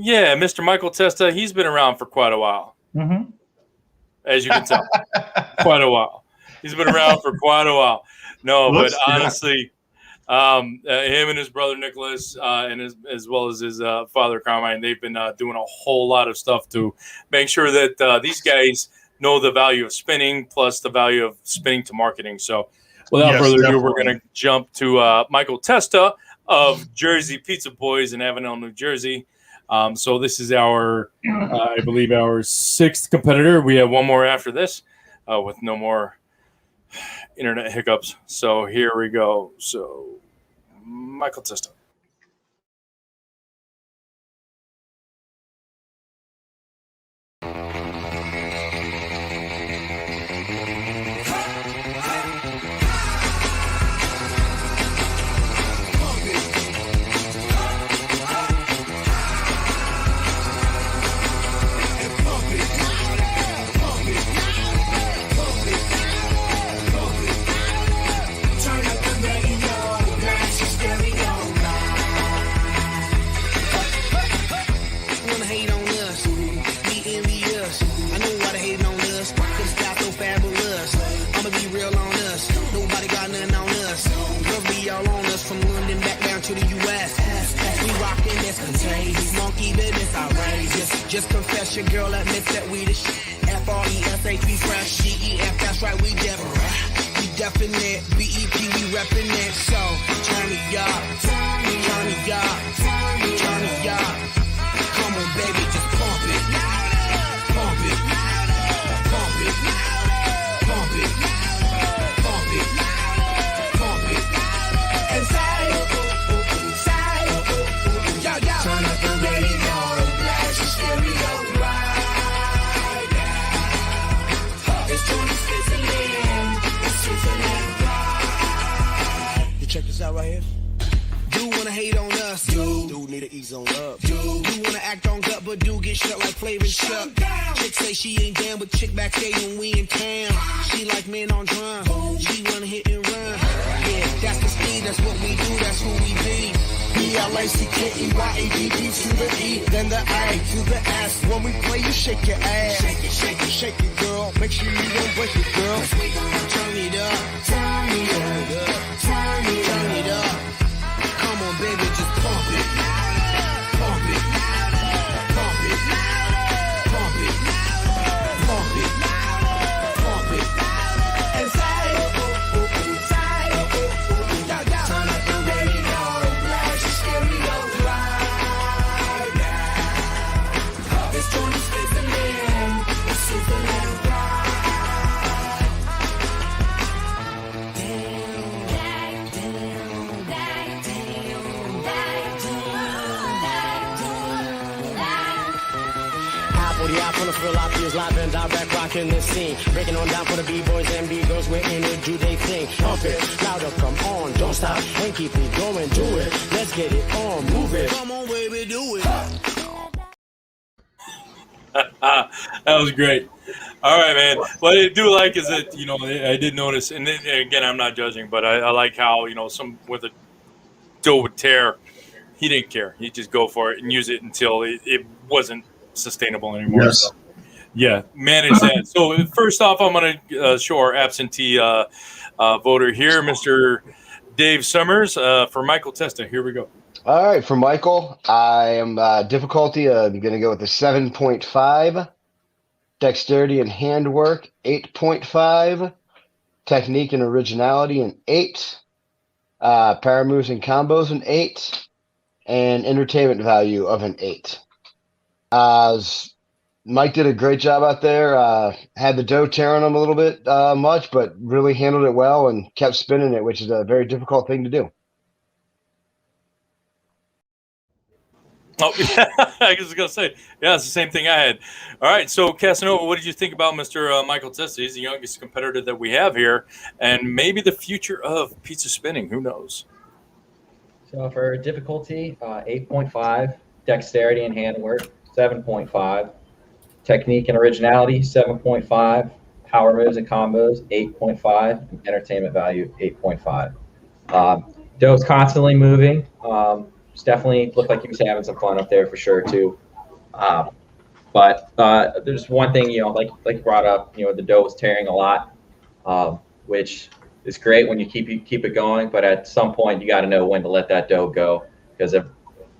yeah, Mr. Michael Testa, he's been around for quite a while. Mm-hmm. As you can tell, quite a while. He's been around for quite a while. No, but honestly, him and his brother Nicholas, and as well as his father Carmine, they've been doing a whole lot of stuff to make sure that these guys know the value of spinning plus the value of spinning to marketing. So without Yes, further ado, definitely. we're going to jump to Michael Testa of Jersey Pizza Boys in Avenel, New Jersey. So this is our, I believe, our 6th competitor. We have one more after this with no more internet hiccups. So here we go. So Michael Testa. Just confess your girl admits that we the shit. F-R-E-S-H, we fresh. G-E-F, that's right, we definite. B-E-P, we reppin' it. So, turn me up, turn me up, turn me up. Come on, baby, just pump it. Pump it. Pump it. Pump it. Pump it. Pump it. And say, turn up the radio. Check this out right here. Do wanna hate on us, do need to ease on up, do wanna act on gut, but do get shut like Flavor Shut. Chick say she ain't down, but chick backstage when we in town. She like men on drum, she wanna hit and run. Yeah, that's the speed, that's what we do, that's who we be. B-L-A-C-K-E-Y-A-D-D to the E, then the A to the S. When we play, you shake your ass. Shake it, shake it, shake it, girl. Make sure you don't break it, girl. We gon' turn it up, turn it up, turn it up. Come on, baby, just pump it. Pump it. Pump it. Pump it. Pump it. Pump it. And say, turn up the radio, blast your stereo right now. This joint is sizzling, it's sizzling right. From the Philippines, live and direct, rocking the scene. Breaking on down for the B-boys and B-girls, we're in it, do they thing. Pump it, louder, come on, don't stop, and keep it going, do it. Let's get it on, move it. Come on, baby, do it. That was great. All right, man. What I do like is that, you know, I did notice, and then, again, I'm not judging, but I like how, you know, some with a dough would tear, he didn't care. He'd just go for it and use it until it wasn't sustainable anymore. Yes. So, yeah, manage that. So first off, I'm going to show our absentee voter here, Mr. Dave Summers for Michael Testa. Here we go. All right, for Michael, I am difficulty. I'm going to go with a 7.5. Dexterity and handwork, 8.5. Technique and originality, an 8. Power moves and combos, an 8. And entertainment value of an 8. Mike did a great job out there. Had the dough tearing him a little bit much, but really handled it well and kept spinning it, which is a very difficult thing to do. Oh, yeah, I was going to say, yeah, it's the same thing I had. All right, so Casanova, what did you think about Mr. Michael Testa? He's the youngest competitor that we have here, and maybe the future of pizza spinning. Who knows? So for difficulty, 8.5, dexterity and handwork, 7.5, technique and originality, 7.5, power moves and combos, 8.5, and entertainment value, 8.5. Dough's constantly moving. It's definitely looked like he was having some fun up there for sure too. But there's one thing, you know, like you brought up, you know, the dough was tearing a lot, which is great when you keep it going. But at some point, you got to know when to let that dough go, because if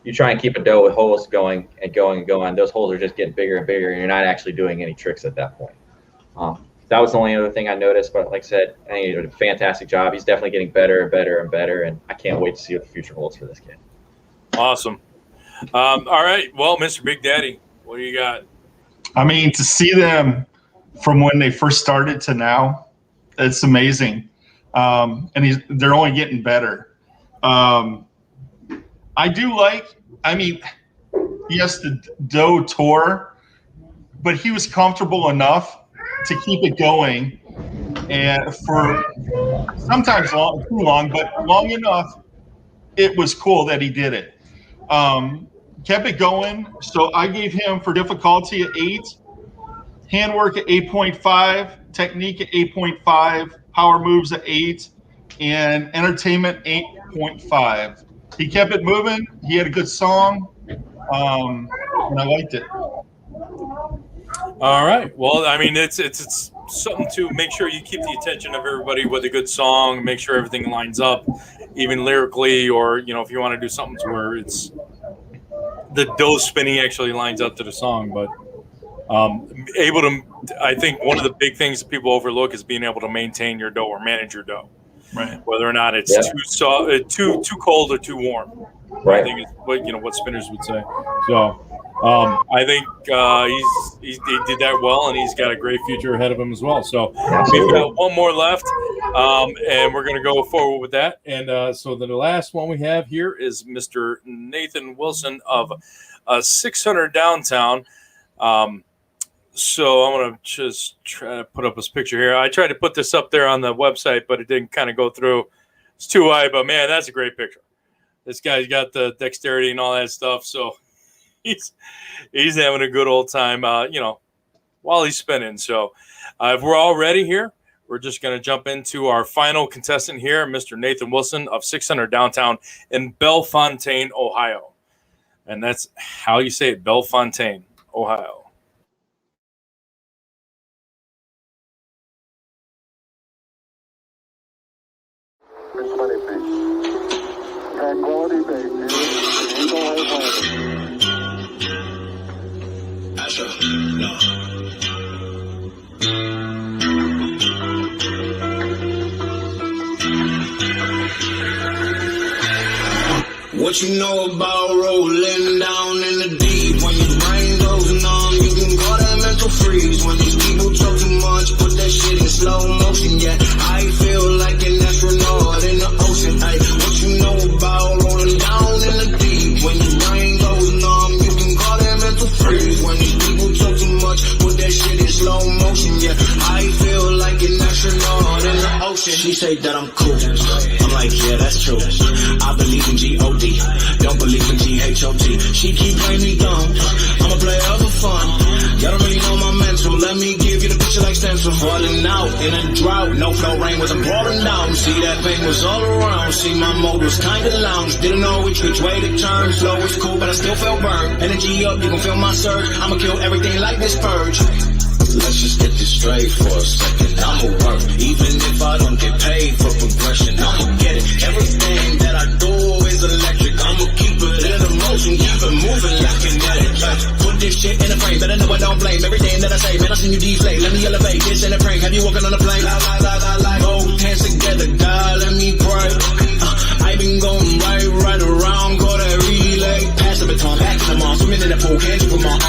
you try and keep a dough with holes going and going and going, those holes are just getting bigger and bigger, and you're not actually doing any tricks at that point. That was the only other thing I noticed, but like I said, I think he did a fantastic job. He's definitely getting better and better and better, and I can't wait to see what the future holds for this kid. Awesome. All right. Well, Mr. Big Daddy, what do you got? I mean, to see them from when they first started to now, it's amazing. And they're only getting better. I do like, I mean, yes, the Doe tour, but he was comfortable enough to keep it going, and for sometimes too long, but long enough. It was cool that he did it. Kept it going. So I gave him for difficulty at 8, handwork at 8.5, technique at 8.5, power moves at 8, and entertainment 8.5. He kept it moving. He had a good song, and I liked it. All right. Well, I mean, it's something to make sure you keep the attention of everybody with a good song, make sure everything lines up, even lyrically, or, you know, if you want to do something to where it's the dough spinning actually lines up to the song. But able to, I think one of the big things that people overlook is being able to maintain your dough or manage your dough, right? Whether or not it's too cold or too warm. Right. I think it's what spinners would say. So I think he did that well, and he's got a great future ahead of him as well. So we've got one more left, and we're going to go forward with that. And so the last one we have here is Mr. Nathan Wilson of 600 Downtown. So I'm going to just try to put up his picture here. I tried to put this up there on the website, but it didn't kind of go through. It's too high, but man, that's a great picture. This guy's got the dexterity and all that stuff. So he's having a good old time, while he's spinning. So if we're all ready here, we're just going to jump into our final contestant here, Mr. Nathan Wilson of 600 Downtown in Bellefontaine, Ohio. And that's how you say it, Bellefontaine, Ohio. What you know about rolling down in the deep? When your brain goes numb, you can call that mental freeze. When these people talk too much, put that shit in slow motion. Yeah, I feel like an astronaut in the ocean. Ay, what you know about rolling down in the deep? When your brain goes numb, you can call that mental freeze. When these people talk too much, put that shit in slow motion. Yeah, I feel like an astronaut in the ocean. She say that I'm cool. I'm like, yeah, that's true. I believe in G-O-D. Don't believe in G-H-O-T. She keep playing me dumb. I'm a player for fun. Y'all don't really know my mental. Let me give you the picture like stencil. Falling out in a drought. No flow rain wasn't pouring down. See, that thing was all around. See, my mode was kinda lounge. Didn't know which way to turn. Flow was cool, but I still felt burned. Energy up, you gon' feel my surge. I'ma kill everything like this purge. Let's just get this straight for a second. I'ma work, even if I don't get paid for progression. I'ma get it. Everything that I do is electric. I'ma keep it in a motion, keep it moving like kinetic. Put this shit in a frame, better know I don't blame everything that I say. Man, I seen you deflate. Let me elevate this in a prank. Have you walking on a plane? Like both hands together, God, let me pray. I been going right around, call that relay. Pass the baton, back to the mom, swimming in the pool, can't you come on?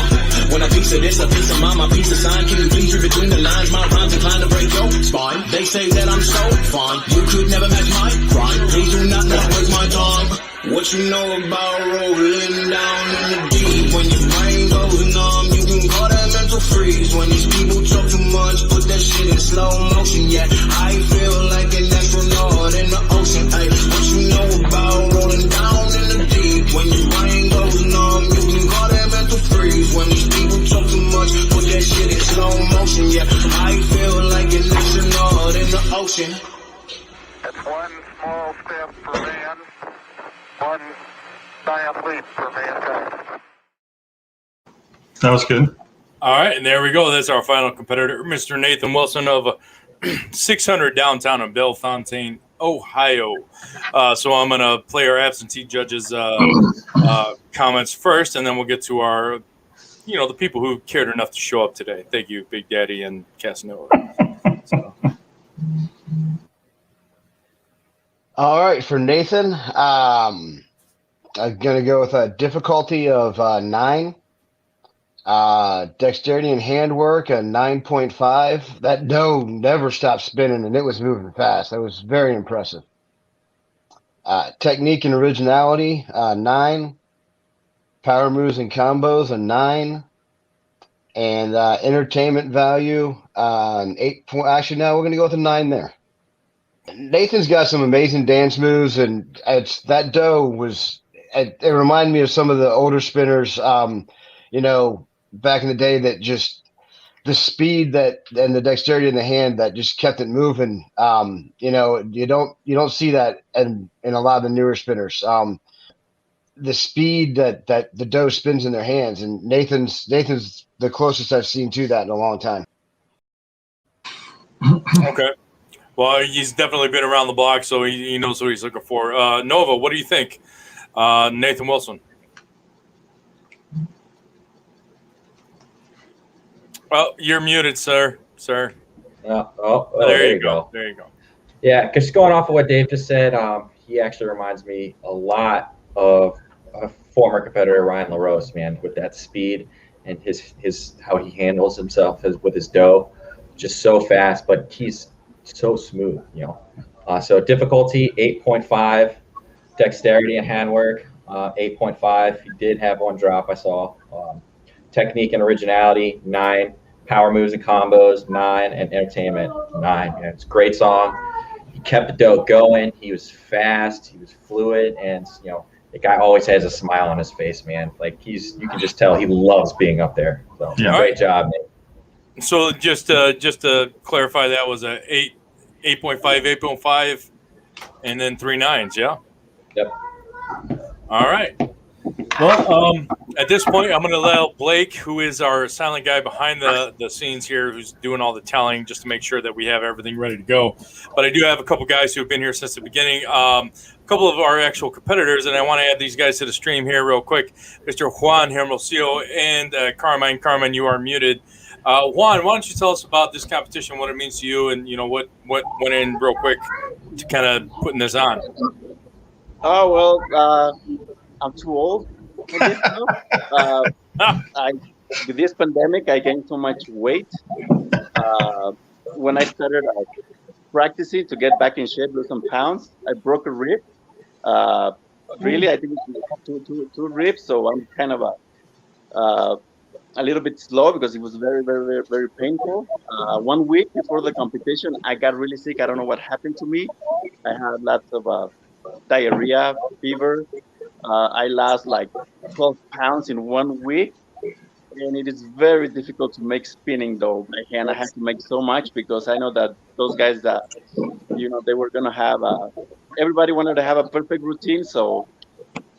When a piece of this, a piece of mine, my piece of sign. Can you please read between the lines? My rhymes inclined to break your spine. They say that I'm so fine. You could never match my crime. Please do not waste my time. What you know about rolling down in the deep? When your brain goes numb, you can call that mental freeze. When these people talk too much, put that shit in slow motion. Yeah, I feel like an astronaut in the ocean. Ay, what you know about rolling down in the deep? When your brain goes numb, you can call that mental freeze. When these people talk too much, put that shit in slow motion. Yeah, I feel like an astronaut in the ocean. That's one small step for man, one giant leap for mankind. That was good. All right, and there we go. That's our final competitor, Mr. Nathan Wilson of 600 Downtown in Bellefontaine, Ohio. So I'm going to play our absentee judges' comments first, and then we'll get to our, the people who cared enough to show up today. Thank you, Big Daddy and Casanova. So. All right, for Nathan, I'm going to go with a difficulty of 9. Dexterity and handwork, a 9.5. That dough never stopped spinning, and it was moving fast. That was very impressive. Technique and originality, 9. Power moves and combos, a 9. And entertainment value, an 8. Actually, no, we're going to go with a 9 there. Nathan's got some amazing dance moves, and that dough was. It reminded me of some of the older spinners, back in the day, that just the speed and the dexterity in the hand that just kept it moving. You don't see that in a lot of the newer spinners. The speed that the dough spins in their hands, and Nathan's the closest I've seen to that in a long time. Okay. Well, he's definitely been around the block, so he knows what he's looking for. Nova, what do you think? Nathan Wilson. Well, you're muted, sir. There you go. There you go. Yeah, because going off of what Dave just said, he actually reminds me a lot of a former competitor, Ryan LaRose, man, with that speed and his how he handles himself with his dough, just so fast, but he's so smooth, So difficulty 8.5, dexterity and handwork 8.5. He did have one drop, I saw. Technique and originality 9, power moves and combos 9, and entertainment 9. Yeah, it's a great song. He kept the dough going. He was fast. He was fluid, and the guy always has a smile on his face, man. Like you can just tell he loves being up there. So great job, man. So just to clarify, that was a 8.5, and then 3 9s, yeah? Yep. All right. Well, at this point, I'm going to allow Blake, who is our silent guy behind the scenes here, who's doing all the tallying, just to make sure that we have everything ready to go. But I do have a couple guys who have been here since the beginning, a couple of our actual competitors, and I want to add these guys to the stream here real quick. Mr. Juan Hermosillo and Carmine. Carmine, you are muted. Juan, why don't you tell us about this competition, what it means to you, and what went in real quick to kind of putting this on? Oh, well, I'm too old for this now. With this pandemic, I gained so much weight. When I started practicing to get back in shape, lose some pounds, I broke a rib. Really, I think it's two ribs, so I'm kind of a little bit slow because it was very, very, very, very painful. 1 week before the competition, I got really sick. I don't know what happened to me. I had lots of diarrhea, fever. I lost like 12 pounds in 1 week, and it is very difficult to make spinning though. My hand, I had to make so much because I know that those guys that, they were gonna have everybody wanted to have a perfect routine. So,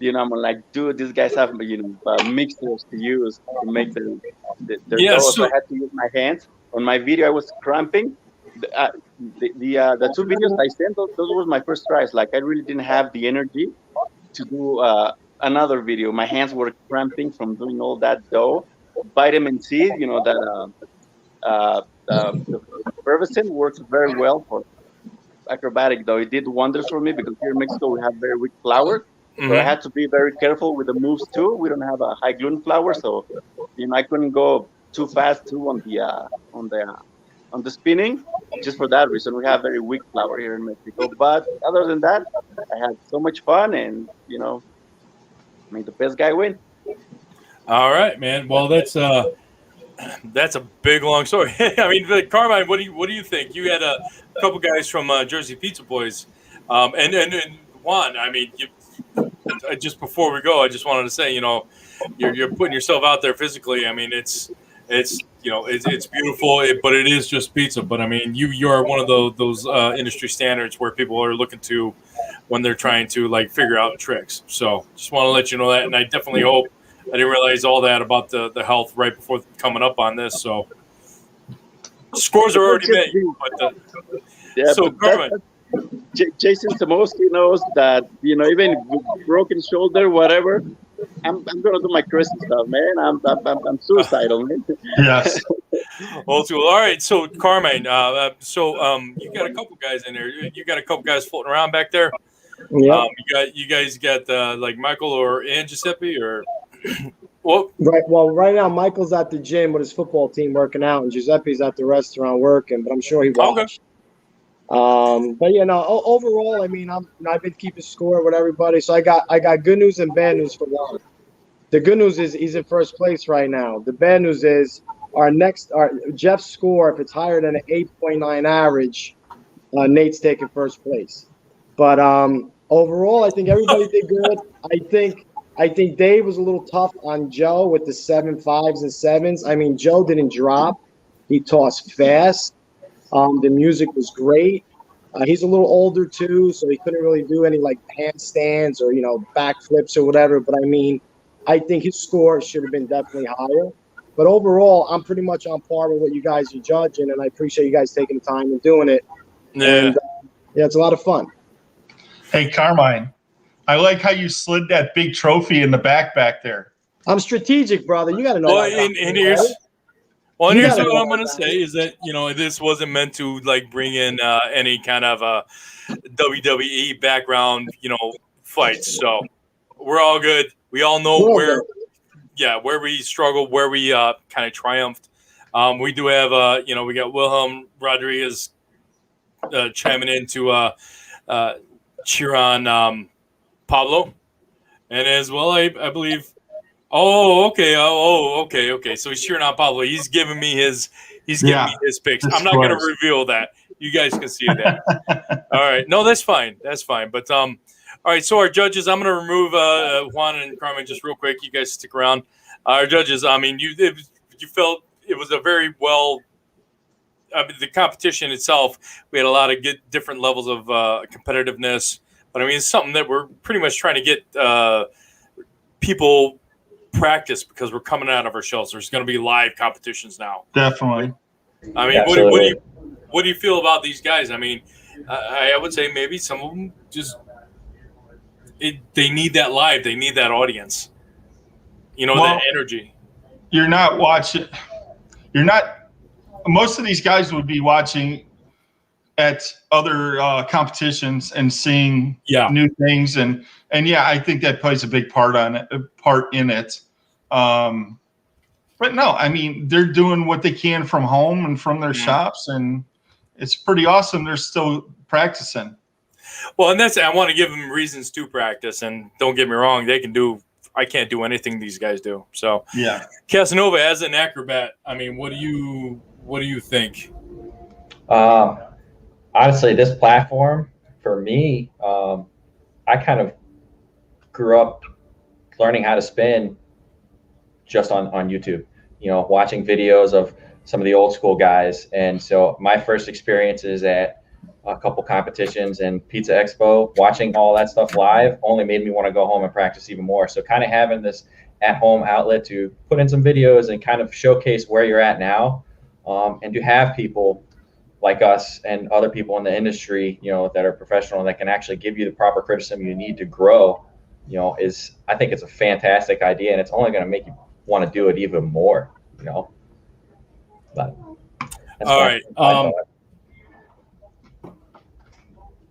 I'm like, dude, these guys have, mixers to use to make their dough. So I had to use my hands. On my video, I was cramping. The 2 videos I sent, those were my first tries. Like, I really didn't have the energy to do another video. My hands were cramping from doing all that dough. Vitamin C, that the Fervescent works very well for acrobatic dough. It did wonders for me because here in Mexico we have very weak flour. So I had to be very careful with the moves too. We don't have a high gluten flour, so I couldn't go too fast too on the spinning. Just for that reason, we have very weak flour here in Mexico. But other than that, I had so much fun, and made the best guy win. All right, man. Well, that's a big long story. I mean, Carmine, what do you think? You had a couple guys from Jersey Pizza Boys, and Juan. I mean, just before we go, I just wanted to say, you're putting yourself out there physically. I mean, it's beautiful, but it is just pizza. But I mean, you are one of those industry standards where people are looking to when they're trying to figure out tricks. So just want to let you know that, and I definitely hope. I didn't realize all that about the health right before coming up on this. So scores are already made. So Carmen. Jason Samosky knows that, even with broken shoulder, whatever, I'm gonna do my crazy stuff, man. I'm suicidal, man. Yes. Old school. All right. So Carmine, you got a couple guys in there. You got a couple guys floating around back there. Yeah. You guys got like Michael and Giuseppe or well, Right. Well, right now Michael's at the gym with his football team working out, and Giuseppe's at the restaurant working. But I'm sure he watched. But you know, overall, I mean, I've been keeping score with everybody. So I got good news and bad news for Juan. The good news is he's in first place right now. The bad news is our Jeff's score, if it's higher than an 8.9 average, Nate's taking first place. But overall, I think everybody did good. I think Dave was a little tough on Joe with the 7 5s and 7s. I mean, Joe didn't drop. He tossed fast. The music was great. He's a little older too, so he couldn't really do any like handstands or, you know, backflips or whatever. But I mean, I think his score should have been definitely higher. But overall, I'm pretty much on par with what you guys are judging, and I appreciate you guys taking the time and doing it. Yeah. And, yeah, it's a lot of fun. Hey, Carmine, I like how you slid that big trophy in the back there. I'm strategic, brother. You got to know. Well, that, and here's what I'm going to that. say is that, you know, this wasn't meant to like bring in any kind of WWE background, you know, fights. So we're all good. We all know where we struggled, where we kind of triumphed. We do have, you know, we got Wilhelm Rodriguez chiming in to cheer on Pablo, and as well, I believe. Oh, okay. Okay. So he's cheering on Pablo. He's giving me his picks. I'm not going to reveal that. You guys can see that. All right. No, that's fine. But all right. So our judges, I'm going to remove Juan and Carmen just real quick. You guys stick around. Our judges. I mean, you felt it was a very well. I mean, the competition itself, we had a lot of different levels of competitiveness. But I mean, it's something that we're pretty much trying to get people practice because we're coming out of our shells. There's going to be live competitions now. Definitely. I mean, what do you feel about these guys? I mean, I would say maybe some of them just they need that live. They need that audience. You know, that energy. Most of these guys would be watching at other competitions and seeing new things, and yeah, I think that plays a big part in it. But no, I mean, they're doing what they can from home and from their shops, and it's pretty awesome. They're still practicing. Well, and I want to give them reasons to practice, and don't get me wrong, I can't do anything these guys do. So yeah, Casanova, as an acrobat, I mean, what do you think? Honestly, this platform for me, I kind of grew up learning how to spin just on YouTube, you know, watching videos of some of the old school guys. And so my first experiences at a couple competitions and Pizza Expo, watching all that stuff live only made me want to go home and practice even more. So kind of having this at-home outlet to put in some videos and kind of showcase where you're at now, and to have people like us and other people in the industry, you know, that are professional and that can actually give you the proper criticism you need to grow, you know, I think it's a fantastic idea, and it's only going to make you want to do it even more, you know. But all right. All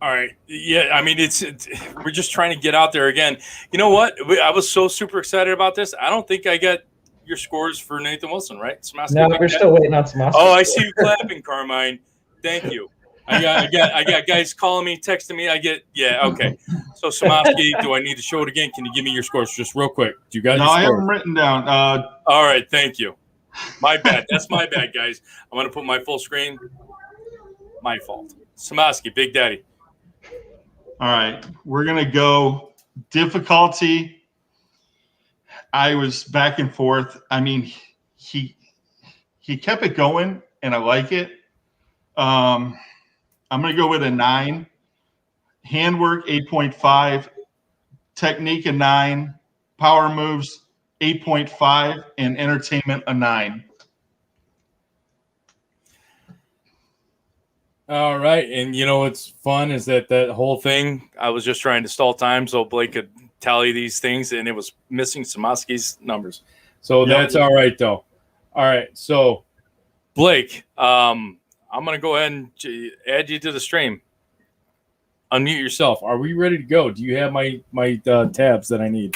right. Yeah, I mean, we're just trying to get out there again. You know what? I was so super excited about this. I don't think I got your scores for Nathan Wilson, right? No, we're still waiting on Samaski. Oh, I see you clapping, Carmine. Thank you. I got guys calling me, texting me. Okay. So Samaski, do I need to show it again? Can you give me your scores just real quick? Do you guys? No, I have them written down. All right, thank you. My bad. That's my bad, guys. I'm gonna put my full screen. My fault. Samaski, Big Daddy. All right, we're gonna go difficulty. I was back and forth. I mean, he kept it going, and I like it. I'm going to go with a 9. Handwork, 8.5. Technique, a 9. Power moves, 8.5. And entertainment, a 9. All right. And you know what's fun is that whole thing, I was just trying to stall time so Blake could tally these things, and it was missing Samaski's numbers. So that's all right, though. All right, so Blake, I'm going to go ahead and add you to the stream. Unmute yourself. Are we ready to go? Do you have my tabs that I need?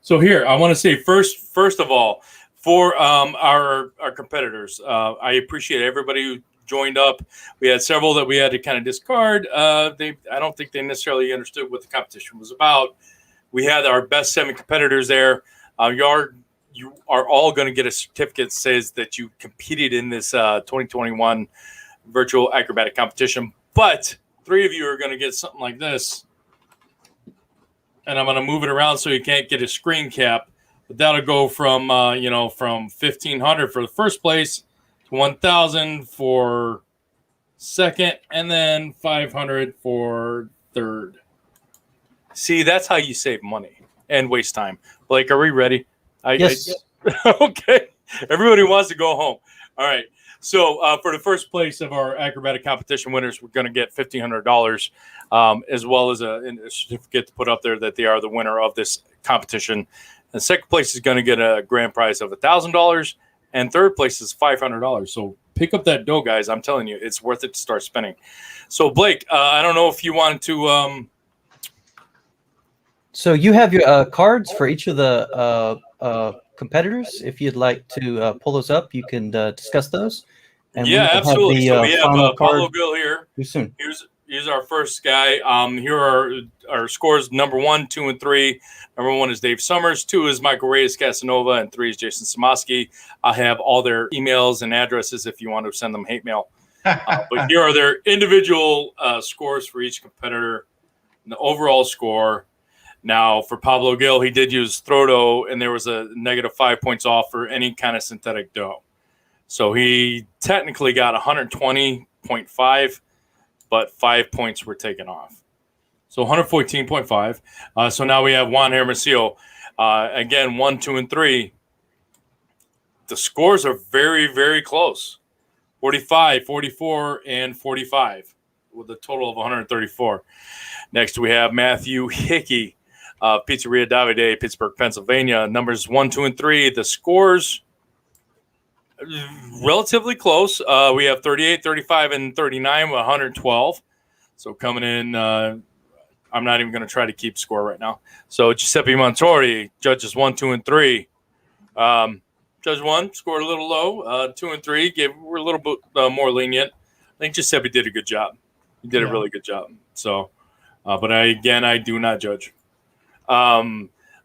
So here, I want to say first of all, for our competitors, I appreciate everybody who joined up. We had several that we had to kind of discard. I don't think they necessarily understood what the competition was about. We had our best 7 competitors there. You are all going to get a certificate that says that you competed in this 2021 virtual acrobatic competition. But 3 of you are going to get something like this. And I'm going to move it around so you can't get a screen cap. But that'll go from, from 1,500 for the first place to 1,000 for second, and then 500 for third. See, that's how you save money and waste time. Blake, are we ready? Yes. Okay. Everybody wants to go home. All right. So for the first place of our acrobatic competition winners, we're going to get $1,500 as well as a certificate to put up there that they are the winner of this competition. And second place is going to get a grand prize of $1,000, and third place is $500. So pick up that dough, guys. I'm telling you, it's worth it to start spending. So Blake, I don't know if you wanted to. So you have your cards for each of the competitors. If you'd like to pull those up, you can discuss those. And yeah, absolutely. So we have Pablo Gill here. Too soon. Here's our first guy. Here are our scores: number 1, 2, and 3. Number 1 is Dave Summers. 2 is Michael Reyes Casanova, and 3 is Jason Samaski. I have all their emails and addresses if you want to send them hate mail. But here are their individual scores for each competitor, and the overall score. Now, for Pablo Gill, he did use throw dough, and there was a negative 5 points off for any kind of synthetic dough. So he technically got 120.5, but 5 points were taken off. So 114.5. So now we have Juan Hermosillo. Again, 1, 2, and 3. The scores are very, very close. 45, 44, and 45 with a total of 134. Next, we have Matthew Hickey. Pizzeria Davide, Pittsburgh, Pennsylvania. Numbers 1, 2, and 3. The scores relatively close. We have 38, 35, and 39 with 112. So coming in, I'm not even going to try to keep score right now. So Giuseppe Montori, judges 1, 2, and 3. Judge 1 scored a little low. 2 and 3 were a little bit more lenient. I think Giuseppe did a good job. He did a really good job. So, but I do not judge.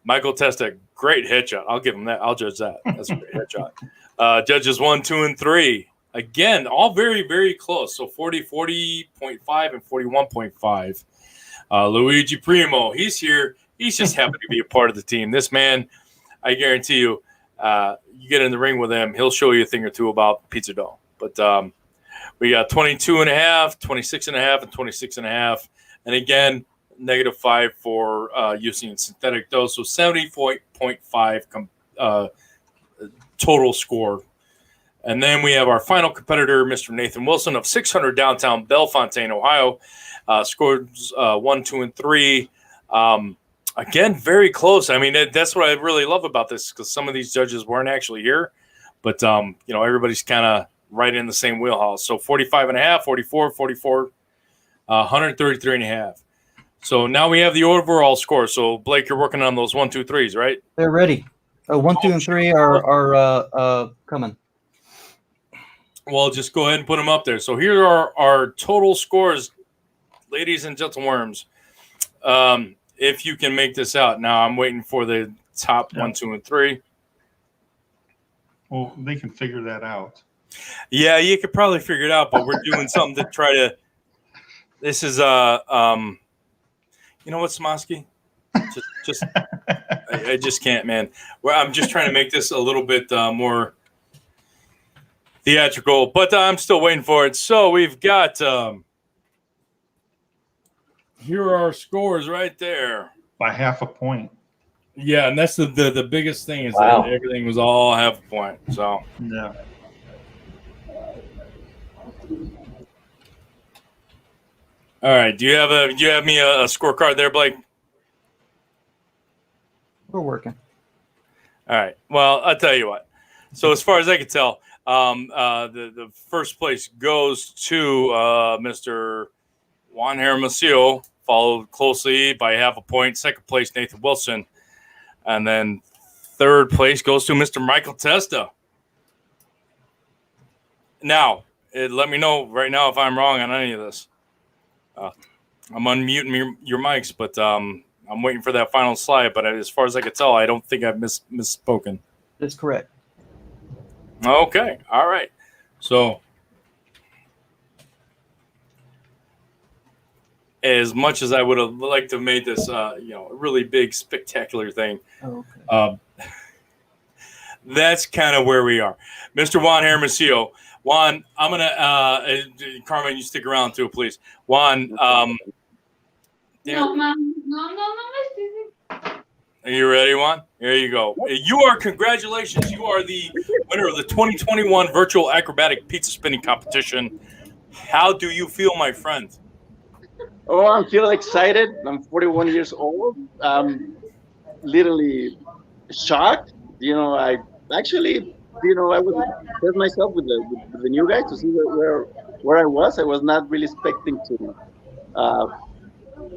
Michael Testa, great headshot. I'll give him that. I'll judge that. That's a great headshot. Judges 1, 2, and 3. Again, all very, very close. So 40.5, and 41.5. Luigi Primo, he's here. He's just happy to be a part of the team. This man, I guarantee you, you get in the ring with him, he'll show you a thing or two about pizza dough. But we got 22.5, 26.5, and 26.5. And again, negative 5 for using synthetic dough. So 70.5 total score. And then we have our final competitor, Mr. Nathan Wilson of 600 downtown Bellefontaine, Ohio. Scores 1, 2, and 3. Again, very close. I mean, that's what I really love about this, because some of these judges weren't actually here. But, everybody's kind of right in the same wheelhouse. So 45.5, 44, 44, 133.5. So now we have the overall score. So, Blake, you're working on those 1, 2, 3s, right? They're ready. 1, 2, and 3 are coming. Well, just go ahead and put them up there. So here are our total scores, ladies and gentleworms. If you can make this out. Now I'm waiting for the top 1, 2, and 3. Well, they can figure that out. Yeah, you could probably figure it out, but we're doing something to try to. This is you know what, Samaski? Just I just can't, man. Well, I'm just trying to make this a little bit more theatrical, but I'm still waiting for it. So we've got here are our scores right there. By half a point. Yeah, and that's the biggest thing is that everything was all half a point. So yeah. All right. Do you have me a scorecard there, Blake? We're working. All right. Well, I'll tell you what. So as far as I can tell, the first place goes to Mr. Juan Hermosillo, followed closely by half a point. Second place, Nathan Wilson. And then third place goes to Mr. Michael Testa. Now, let me know right now if I'm wrong on any of this. I'm unmuting your mics, but I'm waiting for that final slide. But as far as I can tell, I don't think I've misspoken. That's correct. Okay. All right. So as much as I would have liked to have made this, a really big, spectacular thing, that's kind of where we are. Mr. Juan Hermosillo. Juan, I'm going to, Carmen, you stick around too, please. Juan. No. Are you ready, Juan? Here you go. Congratulations. You are the winner of the 2021 Virtual Acrobatic Pizza Spinning Competition. How do you feel, my friend? Oh, I'm feeling excited. I'm 41 years old. I'm literally shocked. I actually, I was test myself with the new guys to see where I was. I was not really expecting to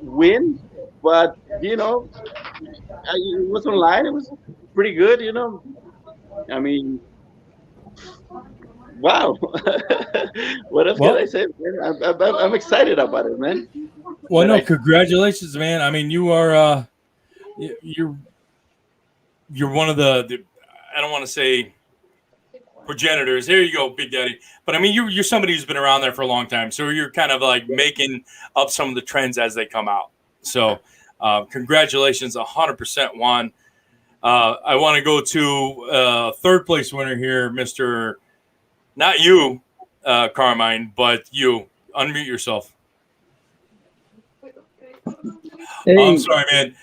win, but it was online. It was pretty good. I mean, wow. What else can I say, man? I'm excited about it, man. Well, no, congratulations, man. I mean, you are you're one of the I don't want to say progenitors. Here you go, Big Daddy. But I mean, you're somebody who's been around there for a long time, so you're kind of like making up some of the trends as they come out. So, congratulations, 100%, Juan. I want to go to third place winner here, Mr. Not you, Carmine, but you. Unmute yourself. Hey. I'm sorry, man.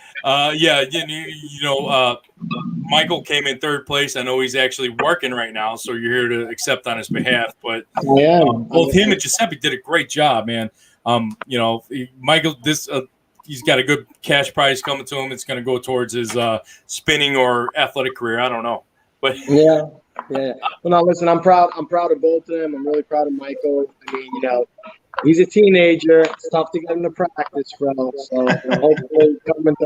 Michael came in third place. I know he's actually working right now, so you're here to accept on his behalf. But both him and Giuseppe did a great job, man. Michael, he's got a good cash prize coming to him. It's going to go towards his spinning or athletic career. I don't know, but yeah. Well, no, listen, I'm proud of both of them. I'm really proud of Michael. I mean, he's a teenager. It's tough to get him to practice, bro. So hopefully coming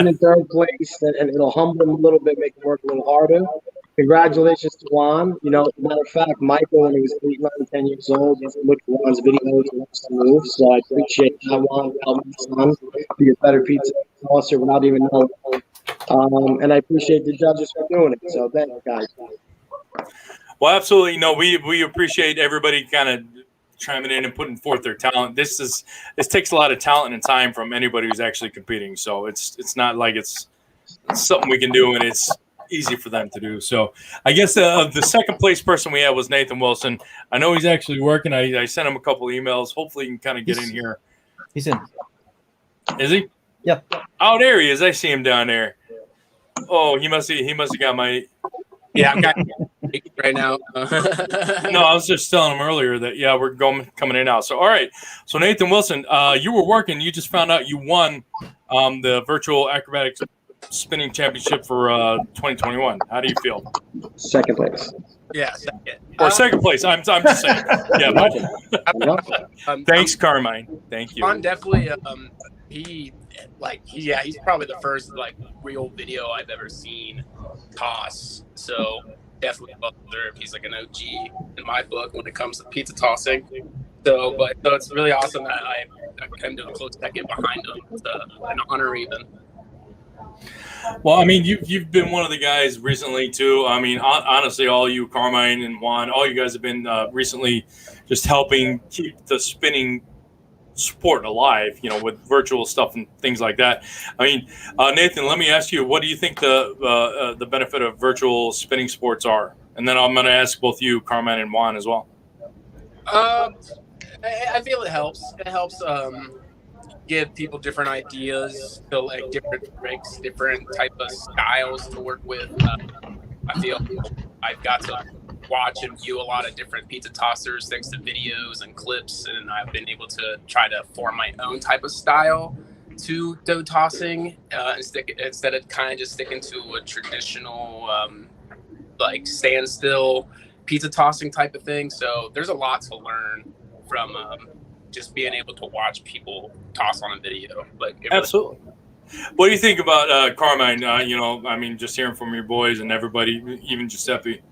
in third place, and it'll humble him a little bit, make him work a little harder. Congratulations to Juan. Matter of fact, Michael, when he was 8, 9, 10 years old, he looked at Juan's videos and watched the moves. So I appreciate that, Juan. Help my son be a better pizza tosser without even knowing. And I appreciate the judges for doing it. So thank you, guys. Well, absolutely. No, we appreciate everybody kind of chiming in and putting forth their talent. This takes a lot of talent and time from anybody who's actually competing. So it's not like it's something we can do and it's easy for them to do. So I guess the second place person we had was Nathan Wilson. I know he's actually working. I sent him a couple of emails. Hopefully he can kind of get in here. He's in. Is he? Yeah. Oh, there he is. I see him down there. Oh, he must have got my. Yeah, I'm kind of right now. No, I was just telling him earlier that we're coming in now. So all right. So Nathan Wilson, you were working. You just found out you won the virtual acrobatic spinning championship for 2021. How do you feel? Second place. Yeah, second. Or second place. I'm just saying. Yeah. But, thanks, Carmine. Thank you. Juan definitely. He's probably the first real video I've ever seen toss. So definitely well deserved. He's like an OG in my book when it comes to pizza tossing. So it's really awesome that I came to a close second behind him. It's an honor even. Well, I mean, you've been one of the guys recently too. I mean, honestly, all you, Carmine and Juan, all you guys have been recently just helping keep the spinning sport alive, with virtual stuff and things like that. I mean, Nathan, let me ask you, what do you think the benefit of virtual spinning sports are? And then I'm going to ask both you, Carmine and Juan, as well. I feel it helps. It helps give people different ideas, to different tricks, different type of styles to work with. I feel I've got to watch and view a lot of different pizza tossers thanks to videos and clips, and I've been able to try to form my own type of style to dough tossing instead of kind of just sticking to a traditional like standstill pizza tossing type of thing. So there's a lot to learn from just being able to watch people toss on a video. Absolutely. What do you think about Carmine? Just hearing from your boys and everybody, even Giuseppe.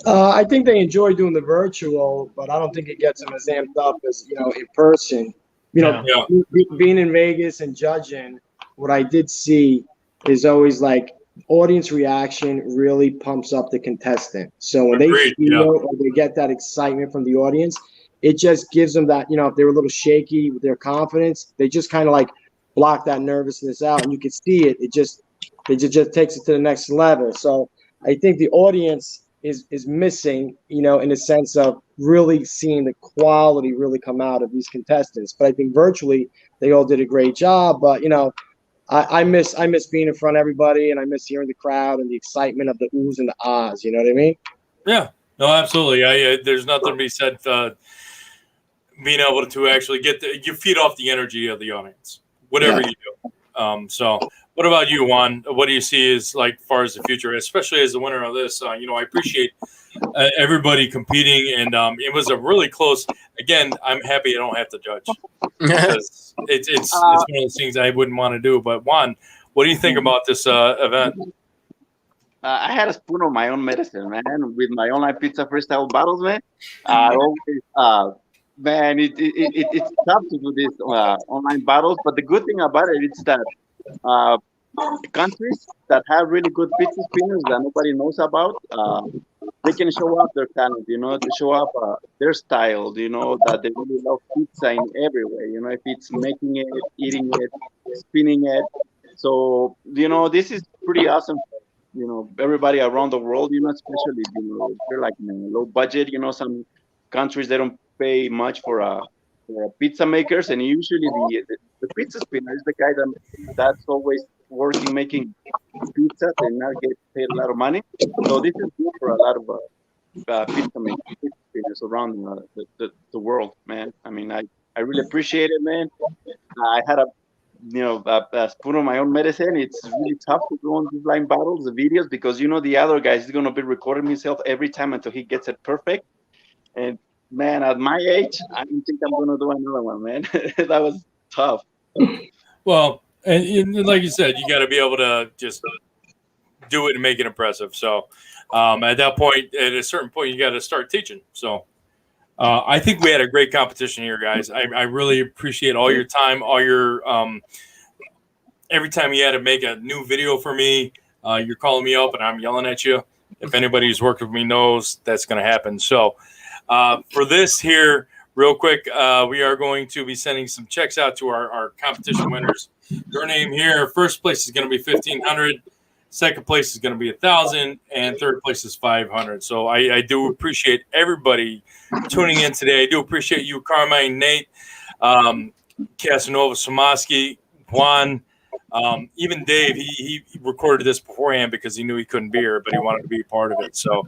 I think they enjoy doing the virtual, but I don't think it gets them as amped up as in person. Being in Vegas and judging, what I did see is always like audience reaction really pumps up the contestant. So when they feel or they get that excitement from the audience, it just gives them that, if they were a little shaky with their confidence, they just kind of like block that nervousness out, and you can see it. It just takes it to the next level. So I think the audience is missing, in a sense of really seeing the quality really come out of these contestants. But I think virtually they all did a great job. But I miss being in front of everybody, and I miss hearing the crowd and the excitement of the oohs and the ahs. You know what I mean? Yeah. No, absolutely. There's nothing to be said. Being able to actually you feed off the energy of the audience, whatever you do. So what about you, Juan? What do you see as far as the future, especially as the winner of this? I appreciate everybody competing, and it was a really close. Again, I'm happy I don't have to judge because it's one of those things I wouldn't want to do. But Juan, what do you think about this event? I had a spoon of my own medicine, man, with my online pizza freestyle battles, man. I always, man, it's tough to do these online battles, but the good thing about it is that countries that have really good pizza spinners that nobody knows about, they can show off their talent, to show off their style, that they really love pizza in every way, if it's making it, eating it, spinning it. So, this is pretty awesome. Everybody around the world, especially, if you're like low budget, some countries, they don't pay much for pizza makers, and usually the pizza spinner is the guy that's always working making pizzas and now get paid a lot of money. So this is good for a lot of pizza spinners around the world, man. I mean, I really appreciate it, man. I had a spoon of my own medicine. It's really tough to go on these line battles, the videos, because the other guy is going to be recording himself every time until he gets it perfect. And man, at my age, I don't think I'm going to do another one, man. That was tough. Well, and like you said, you got to be able to just do it and make it impressive. So at that point, at a certain point, you got to start teaching. So I think we had a great competition here, guys. I really appreciate all your time, all your every time you had to make a new video for me, you're calling me up and I'm yelling at you. If anybody who's worked with me knows that's going to happen. So for this here, real quick, we are going to be sending some checks out to our competition winners. Your name here, first place is going to be $1,500. Second place is going to be $1,000, and third place is $500. So I do appreciate everybody tuning in today. I do appreciate you, Carmine, Nate, Casanova, Somoski, Juan, even Dave. He recorded this beforehand because he knew he couldn't be here, but he wanted to be a part of it. So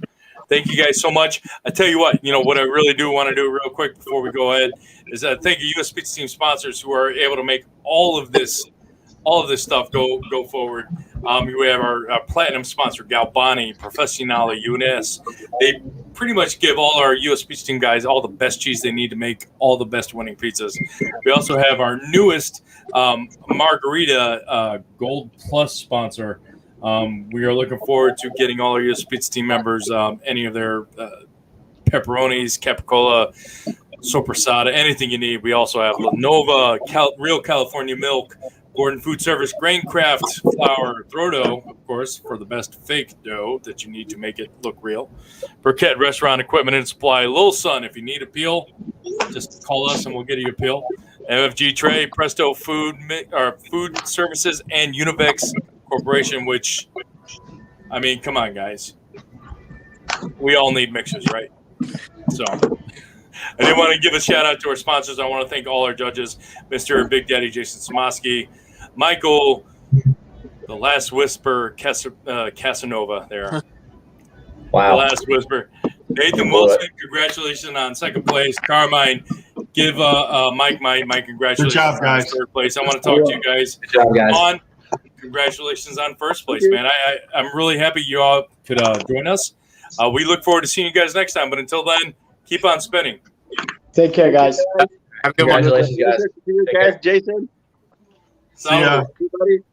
thank you guys so much. I tell you what I really do want to do real quick before we go ahead is thank you U.S. Pizza Team sponsors who are able to make all of this stuff go forward. We have our platinum sponsor, Galbani, Professionale, UNS. They pretty much give all our U.S. Pizza Team guys all the best cheese they need to make all the best winning pizzas. We also have our newest Margarita Gold Plus sponsor. We are looking forward to getting all our U.S. Pizza Team members any of their pepperonis, capicola, sopressata, anything you need. We also have Lenova, Real California Milk, Gordon Food Service, Graincraft Flour, Throw Dough, of course, for the best fake dough that you need to make it look real. Burkett Restaurant Equipment and Supply, Lil Sun, if you need a peel, just call us and we'll get you a peel. MFG Tray, Presto Food Services, and Univex Corporation, which, I mean, come on, guys. We all need mixers, right? So I did want to give a shout out to our sponsors. I want to thank all our judges, Mr. Big Daddy Jason Somoski, Michael, the Last Whisper Casanova there, Wow. The last whisper. Nathan Wilson, congratulations on second place. Carmine, give Mike my congratulations Good job, guys. on third place. I want to talk to you guys. Good job, guys. On, congratulations on first place, man. I'm really happy you all could join us. We look forward to seeing you guys next time. But until then, keep on spinning. Take care, guys. Have a good one. Congratulations, guys. See you guys, Jason. See ya. Everybody.